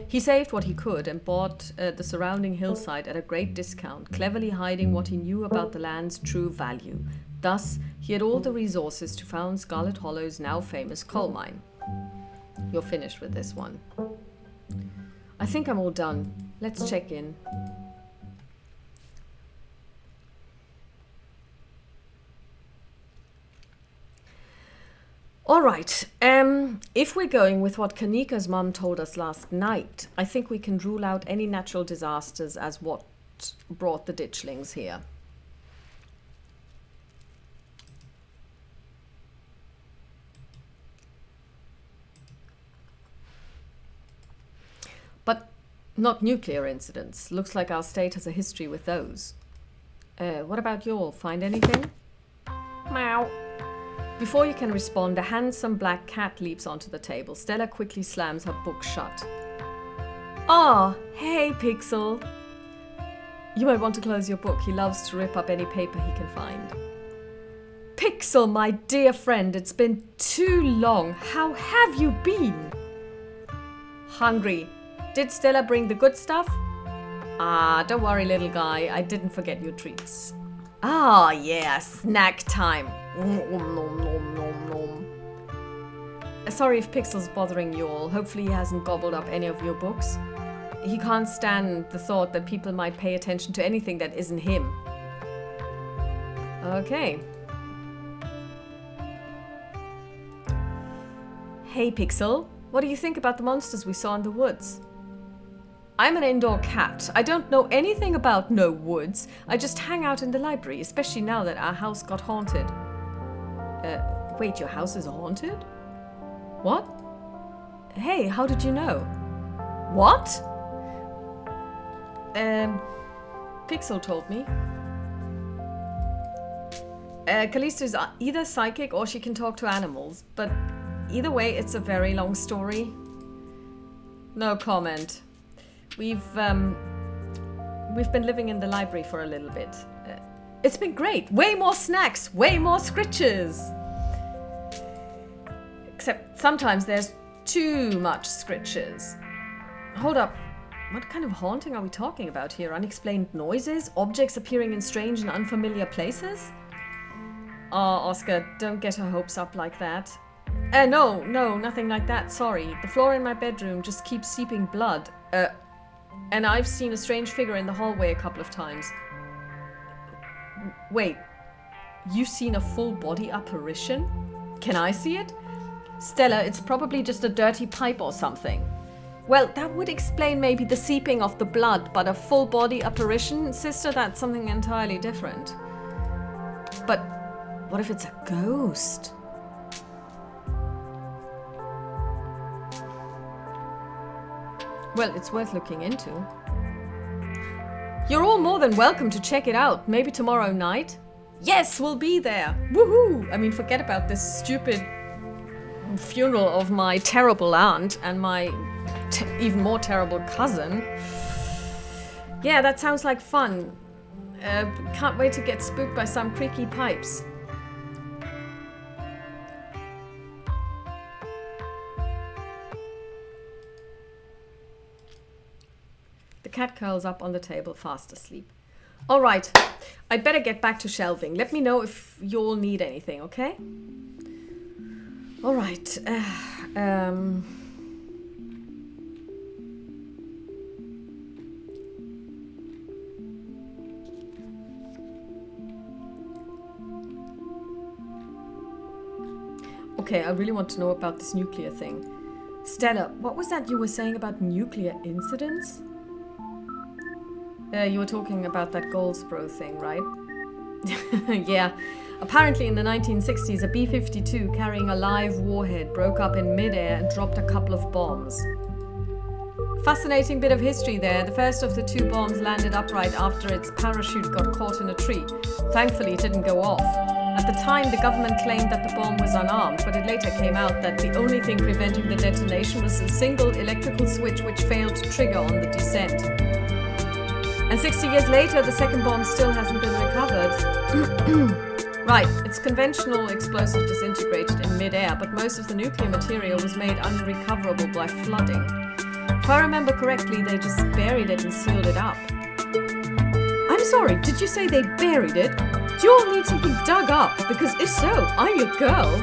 He saved what he could and bought the surrounding hillside at a great discount, cleverly hiding what he knew about the land's true value: Thus, he had all the resources to found Scarlet Hollow's now famous coal mine. You're finished with this one. I think I'm all done. Let's check in. Alright, if we're going with what Kanika's mum told us last night, I think we can rule out any natural disasters as what brought the ditchlings here. But not nuclear incidents. Looks like our state has a history with those. What about you all? Find anything? Meow. Before you can respond, a handsome black cat leaps onto the table. Stella quickly slams her book shut. Ah, hey, Pixel. You might want to close your book. He loves to rip up any paper he can find. Pixel, my dear friend, it's been too long. How have you been? Hungry. Did Stella bring the good stuff? Ah, don't worry, little guy. I didn't forget your treats. Ah, yeah, snack time. Sorry if Pixel's bothering you all. Hopefully he hasn't gobbled up any of your books. He can't stand the thought that people might pay attention to anything that isn't him. Okay. Hey, Pixel. What do you think about the monsters we saw in the woods? I'm an indoor cat. I don't know anything about no woods. I just hang out in the library, especially now that our house got haunted. Wait, your house is haunted? What? Hey, how did you know? What? Pixel told me. Callisto's either psychic or she can talk to animals, but either way, it's a very long story. No comment. We've been living in the library for a little bit. It's been great. Way more snacks, way more scritches. Except sometimes there's too much scritches. Hold up. What kind of haunting are we talking about here? Unexplained noises? Objects appearing in strange and unfamiliar places? Oh, Oscar, don't get her hopes up like that. No, nothing like that. Sorry. The floor in my bedroom just keeps seeping blood. And I've seen a strange figure in the hallway a couple of times. Wait, you've seen a full body apparition? Can I see it? Stella, it's probably just a dirty pipe or something. Well, that would explain maybe the seeping of the blood, but a full body apparition, sister, that's something entirely different. But what if it's a ghost? Well, it's worth looking into. You're all more than welcome to check it out. Maybe tomorrow night? Yes, we'll be there. Woohoo! I mean, forget about this stupid funeral of my terrible aunt and my even more terrible cousin. Yeah, that sounds like fun. Can't wait to get spooked by some creaky pipes. The cat curls up on the table, fast asleep. All right, I'd better get back to shelving. Let me know if you'll need anything, okay? All right. Okay, I really want to know about this nuclear thing. Stella, what was that you were saying about nuclear incidents? You were talking about that Goldsboro thing, right? Yeah. Apparently in the 1960s, a B-52 carrying a live warhead broke up in midair and dropped a couple of bombs. Fascinating bit of history there. The first of the two bombs landed upright after its parachute got caught in a tree. Thankfully, it didn't go off. At the time, the government claimed that the bomb was unarmed, but it later came out that the only thing preventing the detonation was a single electrical switch which failed to trigger on the descent. And 60 years later, the second bomb still hasn't been recovered. Right, it's conventional explosive disintegrated in mid-air, but most of the nuclear material was made unrecoverable by flooding. If I remember correctly, they just buried it and sealed it up. I'm sorry, did you say they buried it? Do you all need something dug up? Because if so, I'm your girl.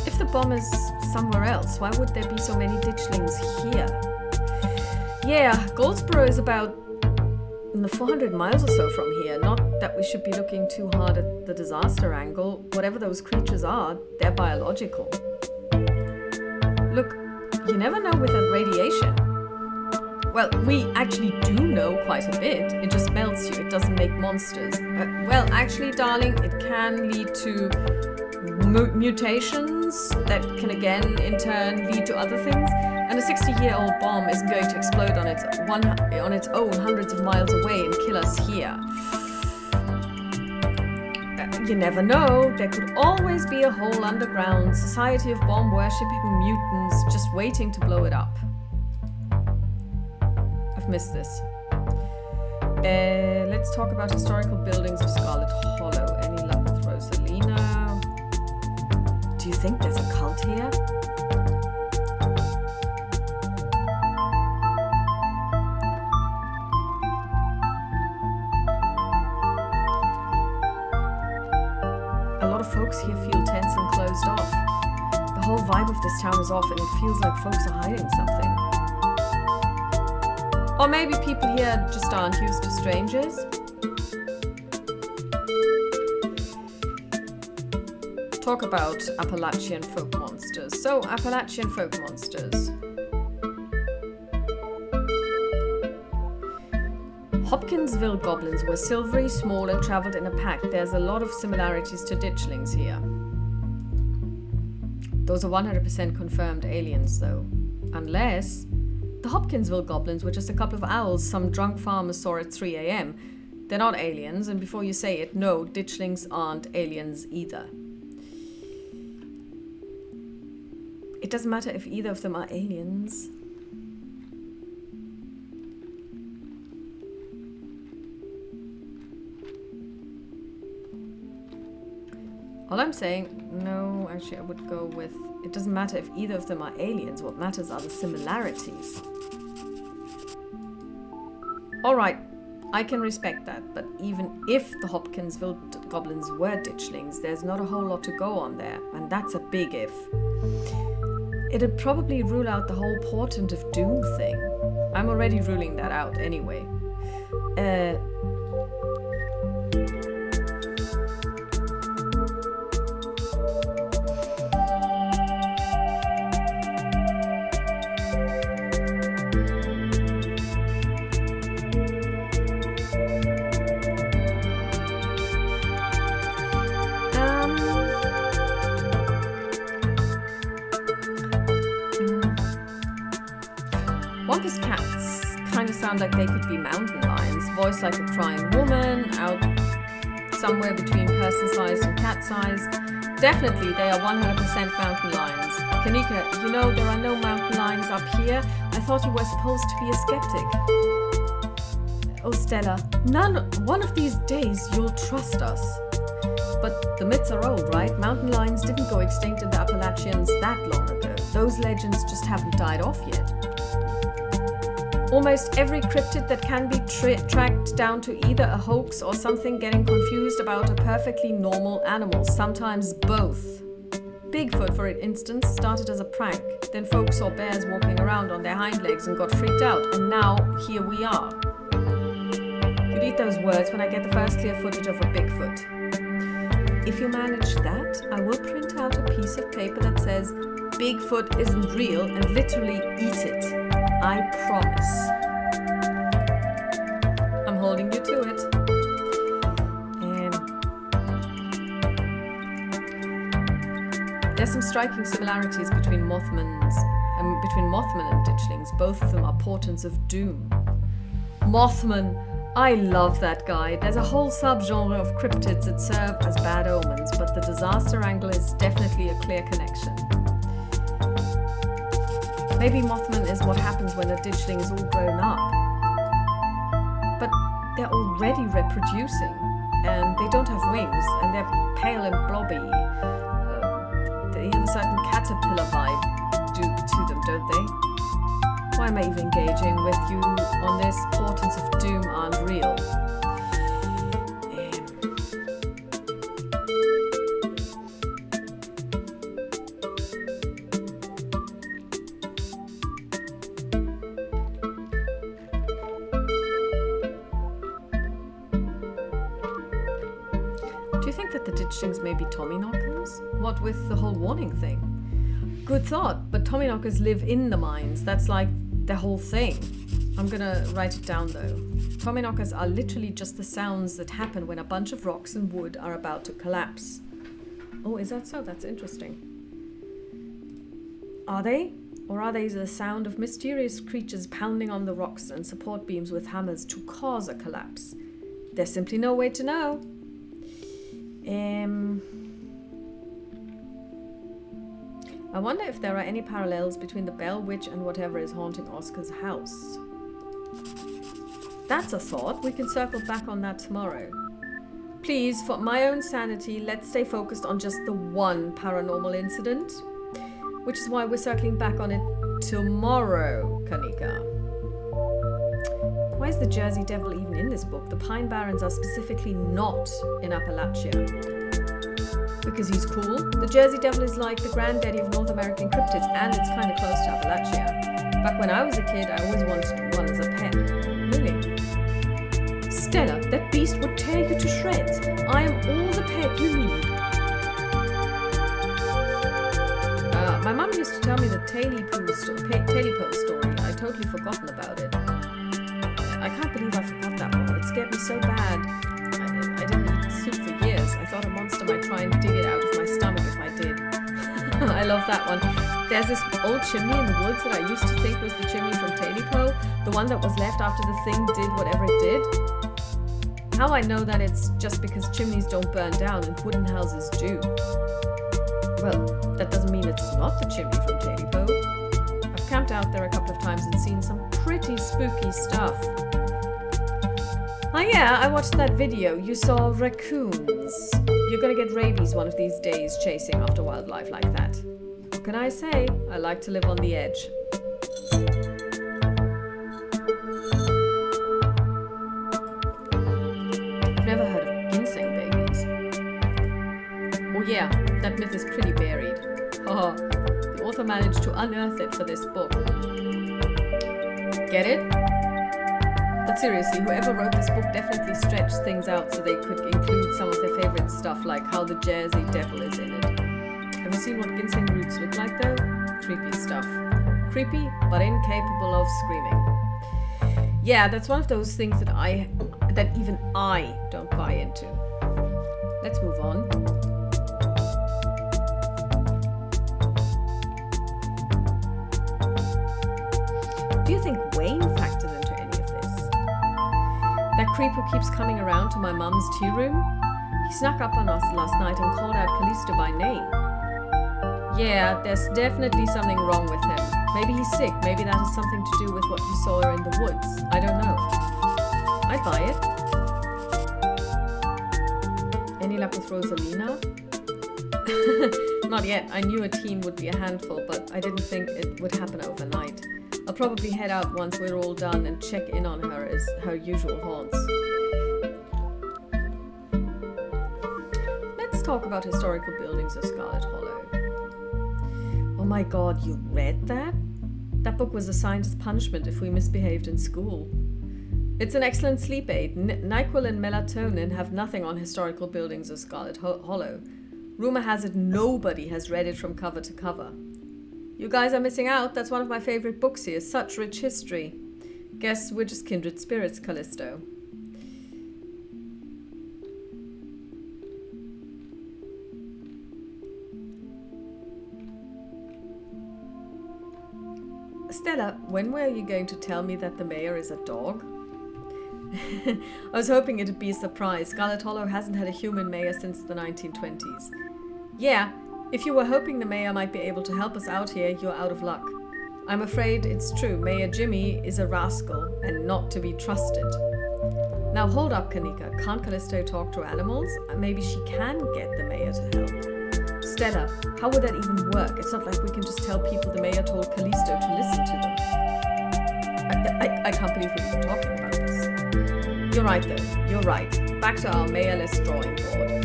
If the bomb is somewhere else, why would there be so many ditchlings here? Yeah, Goldsboro is about 400 miles or so from here. Not that we should be looking too hard at the disaster angle. Whatever those creatures are, they're biological. Look, you never know with that radiation. Well, we actually do know quite a bit. It just melts you. It doesn't make monsters. Well, actually, darling, it can lead to mutations that can again, in turn, lead to other things. And a 60-year-old bomb isn't going to explode on its own hundreds of miles away and kill us here. You never know. There could always be a whole underground society of bomb-worshipping mutants just waiting to blow it up. I've missed this. Let's talk about historical buildings of Scarlet Hollow. Any luck with Rosalina? Do you think there's a cult here? Folks here feel tense and closed off. The whole vibe of this town is off and it feels like folks are hiding something. Or maybe people here just aren't used to strangers. Talk about Appalachian folk monsters. So, Appalachian folk monsters. Hopkinsville goblins were silvery, small, and traveled in a pack. There's a lot of similarities to ditchlings here. Those are 100% confirmed aliens, though. Unless the Hopkinsville goblins were just a couple of owls some drunk farmer saw at 3 a.m. They're not aliens, and before you say it, no, ditchlings aren't aliens either. It doesn't matter if either of them are aliens. All I'm saying, no, actually I would go with, it doesn't matter if either of them are aliens, what matters are the similarities. Alright, I can respect that, but even if the Hopkinsville goblins were ditchlings, there's not a whole lot to go on there, and that's a big if. It'd probably rule out the whole portent of doom thing. I'm already ruling that out anyway. Wonka's cats kind of sound like they could be mountain lions, voiced like a crying woman, out somewhere between person-sized and cat-sized. Definitely, they are 100% mountain lions. Kanika, you know there are no mountain lions up here. I thought you were supposed to be a skeptic. Oh, Stella, one of these days you'll trust us. But the myths are old, right? Mountain lions didn't go extinct in the Appalachians that long ago. Those legends just haven't died off yet. Almost every cryptid that can be tracked down to either a hoax or something getting confused about a perfectly normal animal, sometimes both. Bigfoot, for instance, started as a prank. Then folks saw bears walking around on their hind legs and got freaked out, and now here we are. You'd eat those words when I get the first clear footage of a Bigfoot. If you manage that, I will print out a piece of paper that says, Bigfoot isn't real, and literally eat it. I promise. I'm holding you to it. There's some striking similarities between Mothman and ditchlings. Both of them are portents of doom. Mothman, I love that guy. There's a whole subgenre of cryptids that serve as bad omens, but the disaster angle is definitely a clear connection. Maybe Mothman is what happens when a ditchling is all grown up. But they're already reproducing, and they don't have wings, and they're pale and blobby. They have a certain caterpillar vibe to them, don't they? Why am I even engaging with you on this? Portents of doom aren't real. Do you think that the ditchings may be Tommyknockers? What with the whole warning thing? Good thought, but Tommyknockers live in the mines. That's like the whole thing. I'm gonna write it down though. Tommyknockers are literally just the sounds that happen when a bunch of rocks and wood are about to collapse. Oh, is that so? That's interesting. Are they? Or are they the sound of mysterious creatures pounding on the rocks and support beams with hammers to cause a collapse? There's simply no way to know. I wonder if there are any parallels between the Bell Witch and whatever is haunting Oscar's house. That's a thought. We can circle back on that tomorrow. Please, for my own sanity, let's stay focused on just the one paranormal incident. Which is why we're circling back on it tomorrow, Kanika. Why is the Jersey Devil even in this book? The Pine Barrens are specifically not in Appalachia. Because he's cool. The Jersey Devil is like the granddaddy of North American cryptids, and it's kind of close to Appalachia. Back when I was a kid, I always wanted one as a pet. Really? Stella, that beast would tear you to shreds. I am all the pet you need. My mum used to tell me the Taily-Poo story. I totally forgotten about it. I can't believe I forgot that one. It scared me so bad. I didn't eat soup for years. I thought a monster might try and dig it out of my stomach if I did. I love that one. There's this old chimney in the woods that I used to think was the chimney from Taily-Poo, the one that was left after the thing did whatever it did. How I know that it's just because chimneys don't burn down and wooden houses do. Well, that doesn't mean it's not the chimney from Taily-Poo. I've camped out there a couple of times and seen some pretty spooky stuff. Oh yeah, I watched that video. You saw raccoons. You're gonna get rabies one of these days chasing after wildlife like that. What can I say? I like to live on the edge. I've never heard of ginseng babies. Oh yeah, that myth is pretty buried. Haha, the author managed to unearth it for this book. Get it? But seriously, whoever wrote this book definitely stretched things out so they could include some of their favorite stuff, like how the Jersey Devil is in it. Have you seen what ginseng roots look like though? Creepy stuff. Creepy, but incapable of screaming. Yeah, that's one of those things that even I don't buy into. Let's move on. Do you think Wayne factors into any of this? That creep who keeps coming around to my mum's tea room? He snuck up on us last night and called out Callisto by name. Yeah, there's definitely something wrong with him. Maybe he's sick. Maybe that has something to do with what you saw in the woods. I don't know. I'd buy it. Any luck with Rosalina? Not yet. I knew a team would be a handful, but I didn't think it would happen overnight. I'll probably head out once we're all done and check in on her as her usual haunts. Let's talk about historical buildings of Scarlet Hollow. Oh my god, you read that? That book was assigned as punishment if we misbehaved in school. It's an excellent sleep aid. NyQuil and melatonin have nothing on historical buildings of Scarlet Hollow. Rumor has it nobody has read it from cover to cover. You guys are missing out. That's one of my favorite books here. Such rich history. Guess we're just kindred spirits, Callisto. Stella, when were you going to tell me that the mayor is a dog? I was hoping it'd be a surprise. Scarlet Hollow hasn't had a human mayor since the 1920s. Yeah. If you were hoping the mayor might be able to help us out here, you're out of luck. I'm afraid it's true. Mayor Jimmy is a rascal and not to be trusted. Now hold up, Kanika. Can't Callisto talk to animals? Maybe she can get the mayor to help. Stella, how would that even work? It's not like we can just tell people the mayor told Callisto to listen to them. I can't believe we're even talking about this. You're right, though. You're right. Back to our mayorless drawing board.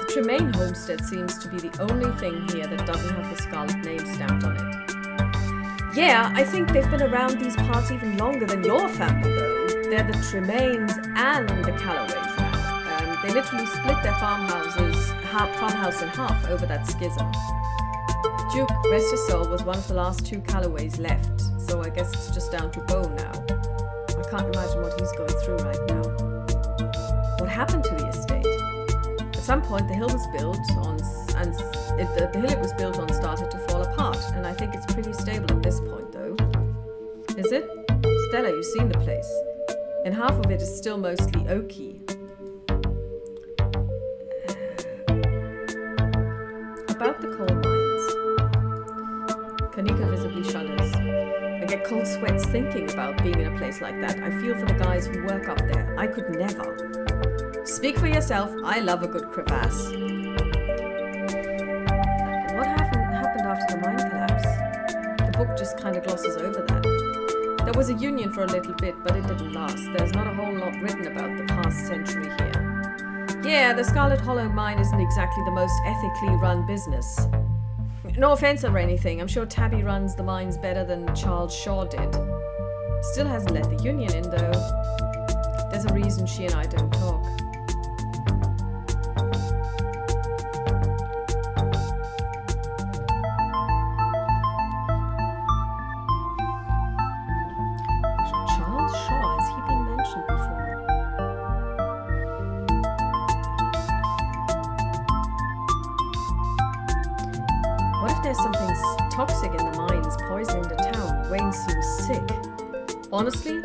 The Tremaine homestead seems to be the only thing here that doesn't have the Scarlet name stamped on it. Yeah, I think they've been around these parts even longer than your family, though. They're the Tremaines and the Calloways now. They literally split their farmhouse in half over that schism. Duke, rest his soul, was one of the last 2 Calloways left, so I guess it's just down to Bo now. I can't imagine what he's going through right now. What happened to the estate? At some point, the hill it was built on started to fall apart, and I think it's pretty stable at this point, though. Is it? Stella, you've seen the place. And half of it is still mostly oaky. About the coal mines. Kanika visibly shudders. I get cold sweats thinking about being in a place like that. I feel for the guys who work up there. I could never. Speak for yourself. I love a good crevasse. What happened after the mine collapse? The book just kind of glosses over that. There was a union for a little bit, but it didn't last. There's not a whole lot written about the past century here. Yeah, the Scarlet Hollow mine isn't exactly the most ethically run business. No offense or anything, I'm sure Tabby runs the mines better than Charles Shaw did. Still hasn't let the union in, though. There's a reason she and I don't talk. Charles Shaw, has he been mentioned before? What if there's something toxic in the mines poisoning the town? Wayne seems sick. Honestly,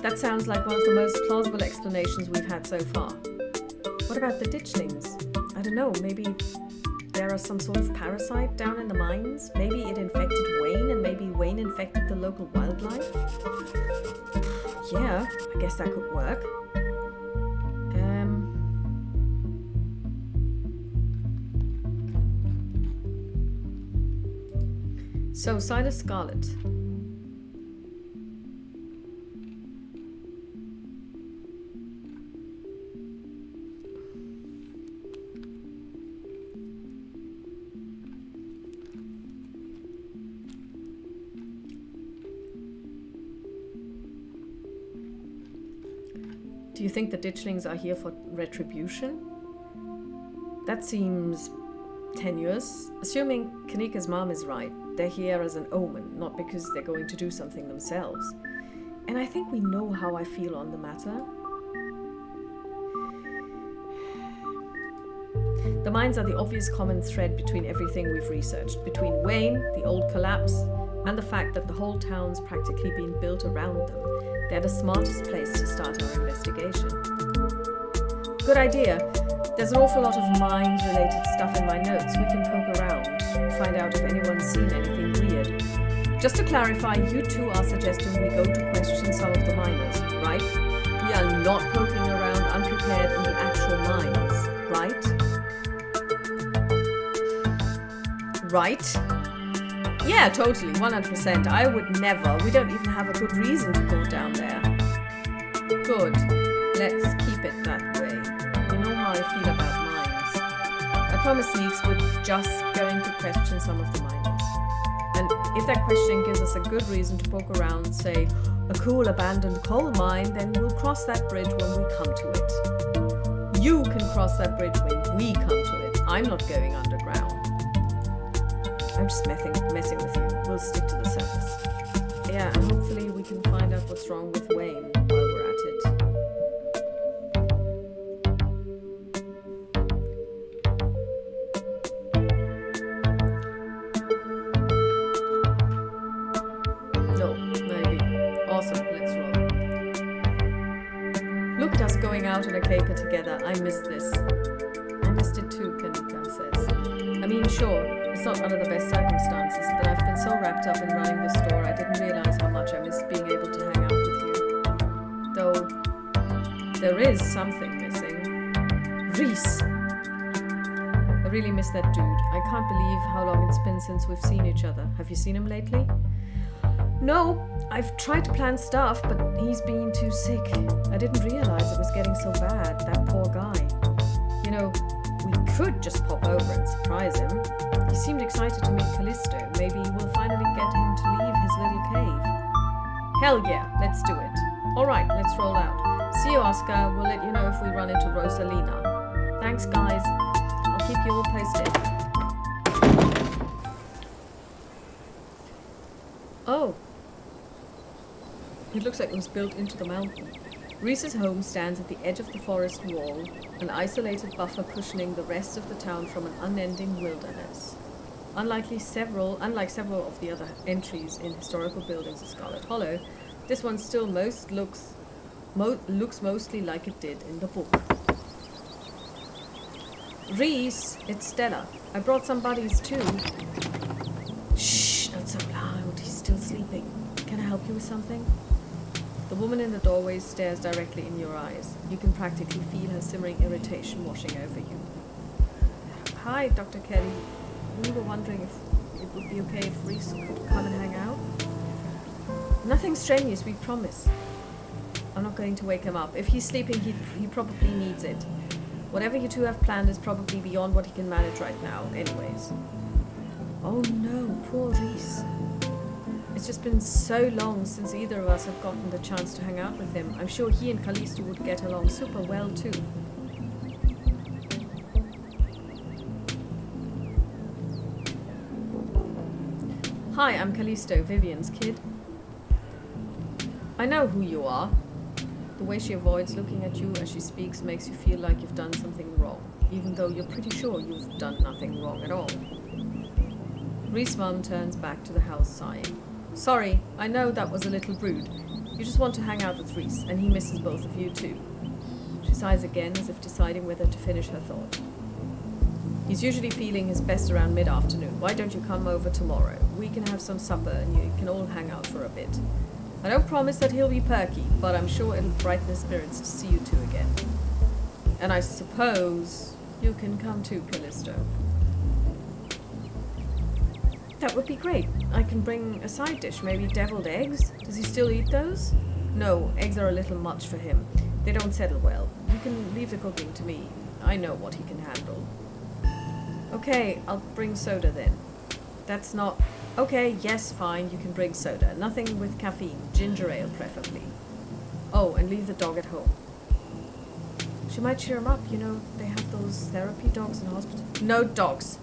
that sounds like one of the most plausible explanations we've had so far. What about the ditchlings? I don't know, maybe there are some sort of parasite down in the mines? Maybe it infected Wayne and maybe Wayne infected the local wildlife? Yeah, I guess that could work. So, Silas Scarlet. Do you think the ditchlings are here for retribution? That seems tenuous. Assuming Kanika's mom is right, they're here as an omen, not because they're going to do something themselves. And I think we know how I feel on the matter. The mines are the obvious common thread between everything we've researched, between Wayne, the old collapse, and the fact that the whole town's practically been built around them. They're the smartest place to start our investigation. Good idea. There's an awful lot of mines-related stuff in my notes. We can poke around, find out if anyone's seen anything weird. Just to clarify, you two are suggesting we go to question some of the miners, right? We are not poking around unprepared in the actual mines, right? Right? Yeah, totally, 100%. I would never. We don't even have a good reason to go down there. Good. Let's keep it that way. You know how I feel about mines. I promise, Sneaks, we're just going to question some of the miners. And if that question gives us a good reason to poke around, say, a cool abandoned coal mine, then we'll cross that bridge when we come to it. You can cross that bridge when we come to it. I'm not going underground. I'm just messing with you. We'll stick to the surface. Yeah, and hopefully we can find out what's wrong with Wayne while we're at it. No, maybe. Awesome, let's roll. Look at us going out in a caper together. I miss this. I missed it too, Kanika says. A mean, sure, it's not under the best circumstances, but I've been so wrapped up in running the store, I didn't realize how much I missed being able to hang out with you. Though, there is something missing. Reese! I really miss that dude. I can't believe how long it's been since we've seen each other. Have you seen him lately? No, I've tried to plan stuff, but he's been too sick. I didn't realize it was getting so bad, that poor guy. You know, we could just pop over and surprise him. He seemed excited to meet Callisto. Maybe we'll finally get him to leave his little cave. Hell yeah, let's do it. Alright, let's roll out. See you, Oscar. We'll let you know if we run into Rosalina. Thanks, guys. I'll keep you all posted. Oh. It looks like it was built into the mountain. Reese's home stands at the edge of the forest wall, an isolated buffer cushioning the rest of the town from an unending wilderness. Unlike several of the other entries in historical buildings of Scarlet Hollow, this one still looks mostly like it did in the book. Reese, it's Stella. I brought some buddies too. Shh, not so loud. He's still sleeping. Can I help you with something? The woman in the doorway stares directly in your eyes. You can practically feel her simmering irritation washing over you. Hi, Dr. Kelly. We were wondering if it would be okay if Reese could come and hang out. Nothing strenuous, we promise. I'm not going to wake him up. If he's sleeping, he probably needs it. Whatever you two have planned is probably beyond what he can manage right now, anyways. Oh no, poor Reese. It's just been so long since either of us have gotten the chance to hang out with him. I'm sure he and Callisto would get along super well too. Hi, I'm Callisto, Vivian's kid. I know who you are. The way she avoids looking at you as she speaks makes you feel like you've done something wrong, even though you're pretty sure you've done nothing wrong at all. Reese's mum turns back to the house sighing. Sorry, I know that was a little rude. You just want to hang out with Reese, and he misses both of you too. She sighs again as if deciding whether to finish her thought. He's usually feeling his best around mid-afternoon. Why don't you come over tomorrow? We can have some supper and you can all hang out for a bit. I don't promise that he'll be perky, but I'm sure it'll brighten his spirits to see you two again. And I suppose you can come too, Callisto. That would be great. I can bring a side dish, maybe deviled eggs. Does he still eat those? No, eggs are a little much for him. They don't settle well. You can leave the cooking to me. I know what he can handle. Okay, I'll bring soda then. That's not... Okay, yes, fine, you can bring soda. Nothing with caffeine. Ginger ale, preferably. Oh, and leave the dog at home. She might cheer him up. You know, they have those therapy dogs in hospital. No dogs.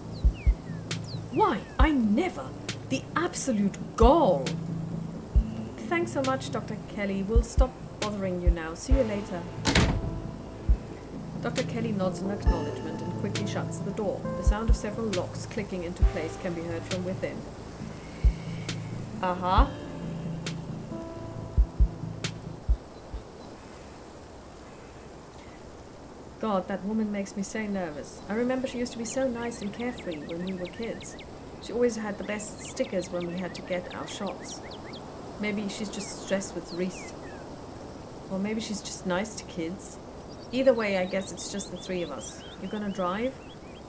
Why? I never. The absolute gall. Thanks so much, Dr. Kelly. We'll stop bothering you now. See you later. Dr. Kelly nods in acknowledgement and quickly shuts the door. The sound of several locks clicking into place can be heard from within. Uh-huh. God, that woman makes me so nervous. I remember she used to be so nice and carefree when we were kids. She always had the best stickers when we had to get our shots. Maybe she's just stressed with Reese. Or maybe she's just nice to kids. Either way, I guess it's just the three of us. You gonna drive?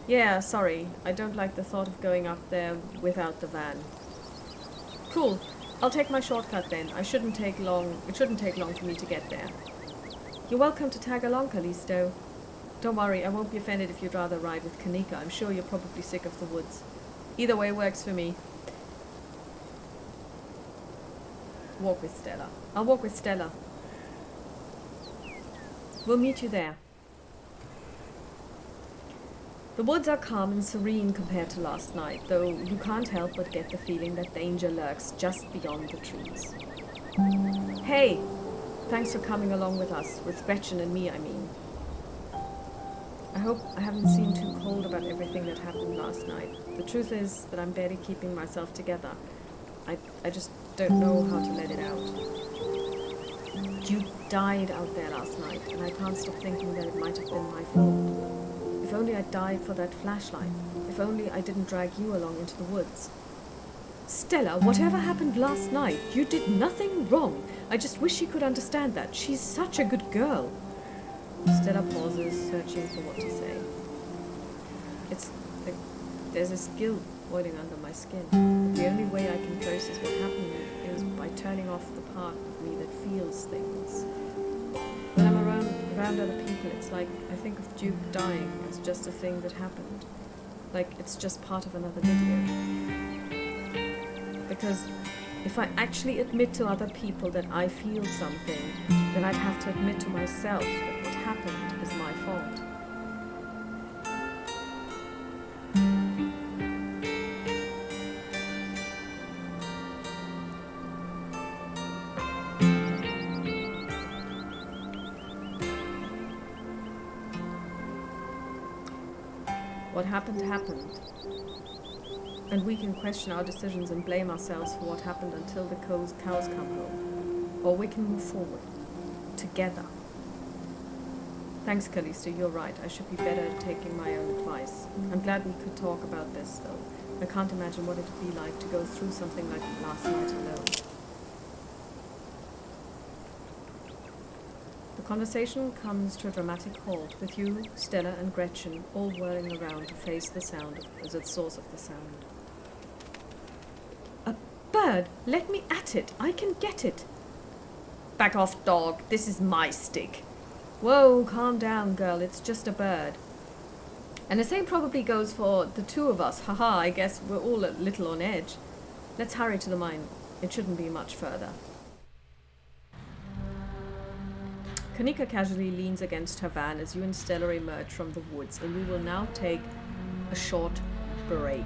Yeah, sorry. I don't like the thought of going up there without the van. Cool. I'll take my shortcut then. It shouldn't take long for me to get there. You're welcome to tag along, Callisto. Don't worry, I won't be offended if you'd rather ride with Kanika. I'm sure you're probably sick of the woods. Either way works for me. Walk with Stella. I'll walk with Stella. We'll meet you there. The woods are calm and serene compared to last night, though you can't help but get the feeling that danger lurks just beyond the trees. Hey! Thanks for coming along with us, with Gretchen and me, I mean. I hope I haven't seemed too cold about everything that happened last night. The truth is that I'm barely keeping myself together. I just don't know how to let it out. You died out there last night, and I can't stop thinking that it might have been my fault. If only I died for that flashlight. If only I didn't drag you along into the woods. Stella, whatever happened last night, you did nothing wrong. I just wish you could understand that. She's such a good girl. Stella pauses, searching for what to say. It's like there's this guilt boiling under my skin. The only way I can process what happened is by turning off the part of me that feels things. When I'm around other people, it's like I think of Duke dying as just a thing that happened. Like it's just part of another video. Because if I actually admit to other people that I feel something, then I'd have to admit to myself that what happened is my fault. What happened happened. And we can question our decisions and blame ourselves for what happened until the cows come home. Or we can move forward. Together. Thanks, Callisto, you're right. I should be better at taking my own advice. I'm glad we could talk about this, though. I can't imagine what it'd be like to go through something like last night alone. The conversation comes to a dramatic halt, with you, Stella, and Gretchen all whirling around to face the sound as the source of the sound. A bird! Let me at it! I can get it! Back off, dog! This is my stick! Whoa, calm down, girl. It's just a bird. And the same probably goes for the two of us. Haha, I guess we're all a little on edge. Let's hurry to the mine. It shouldn't be much further. Kanika casually leans against her van as you and Stella emerge from the woods, and we will now take a short break.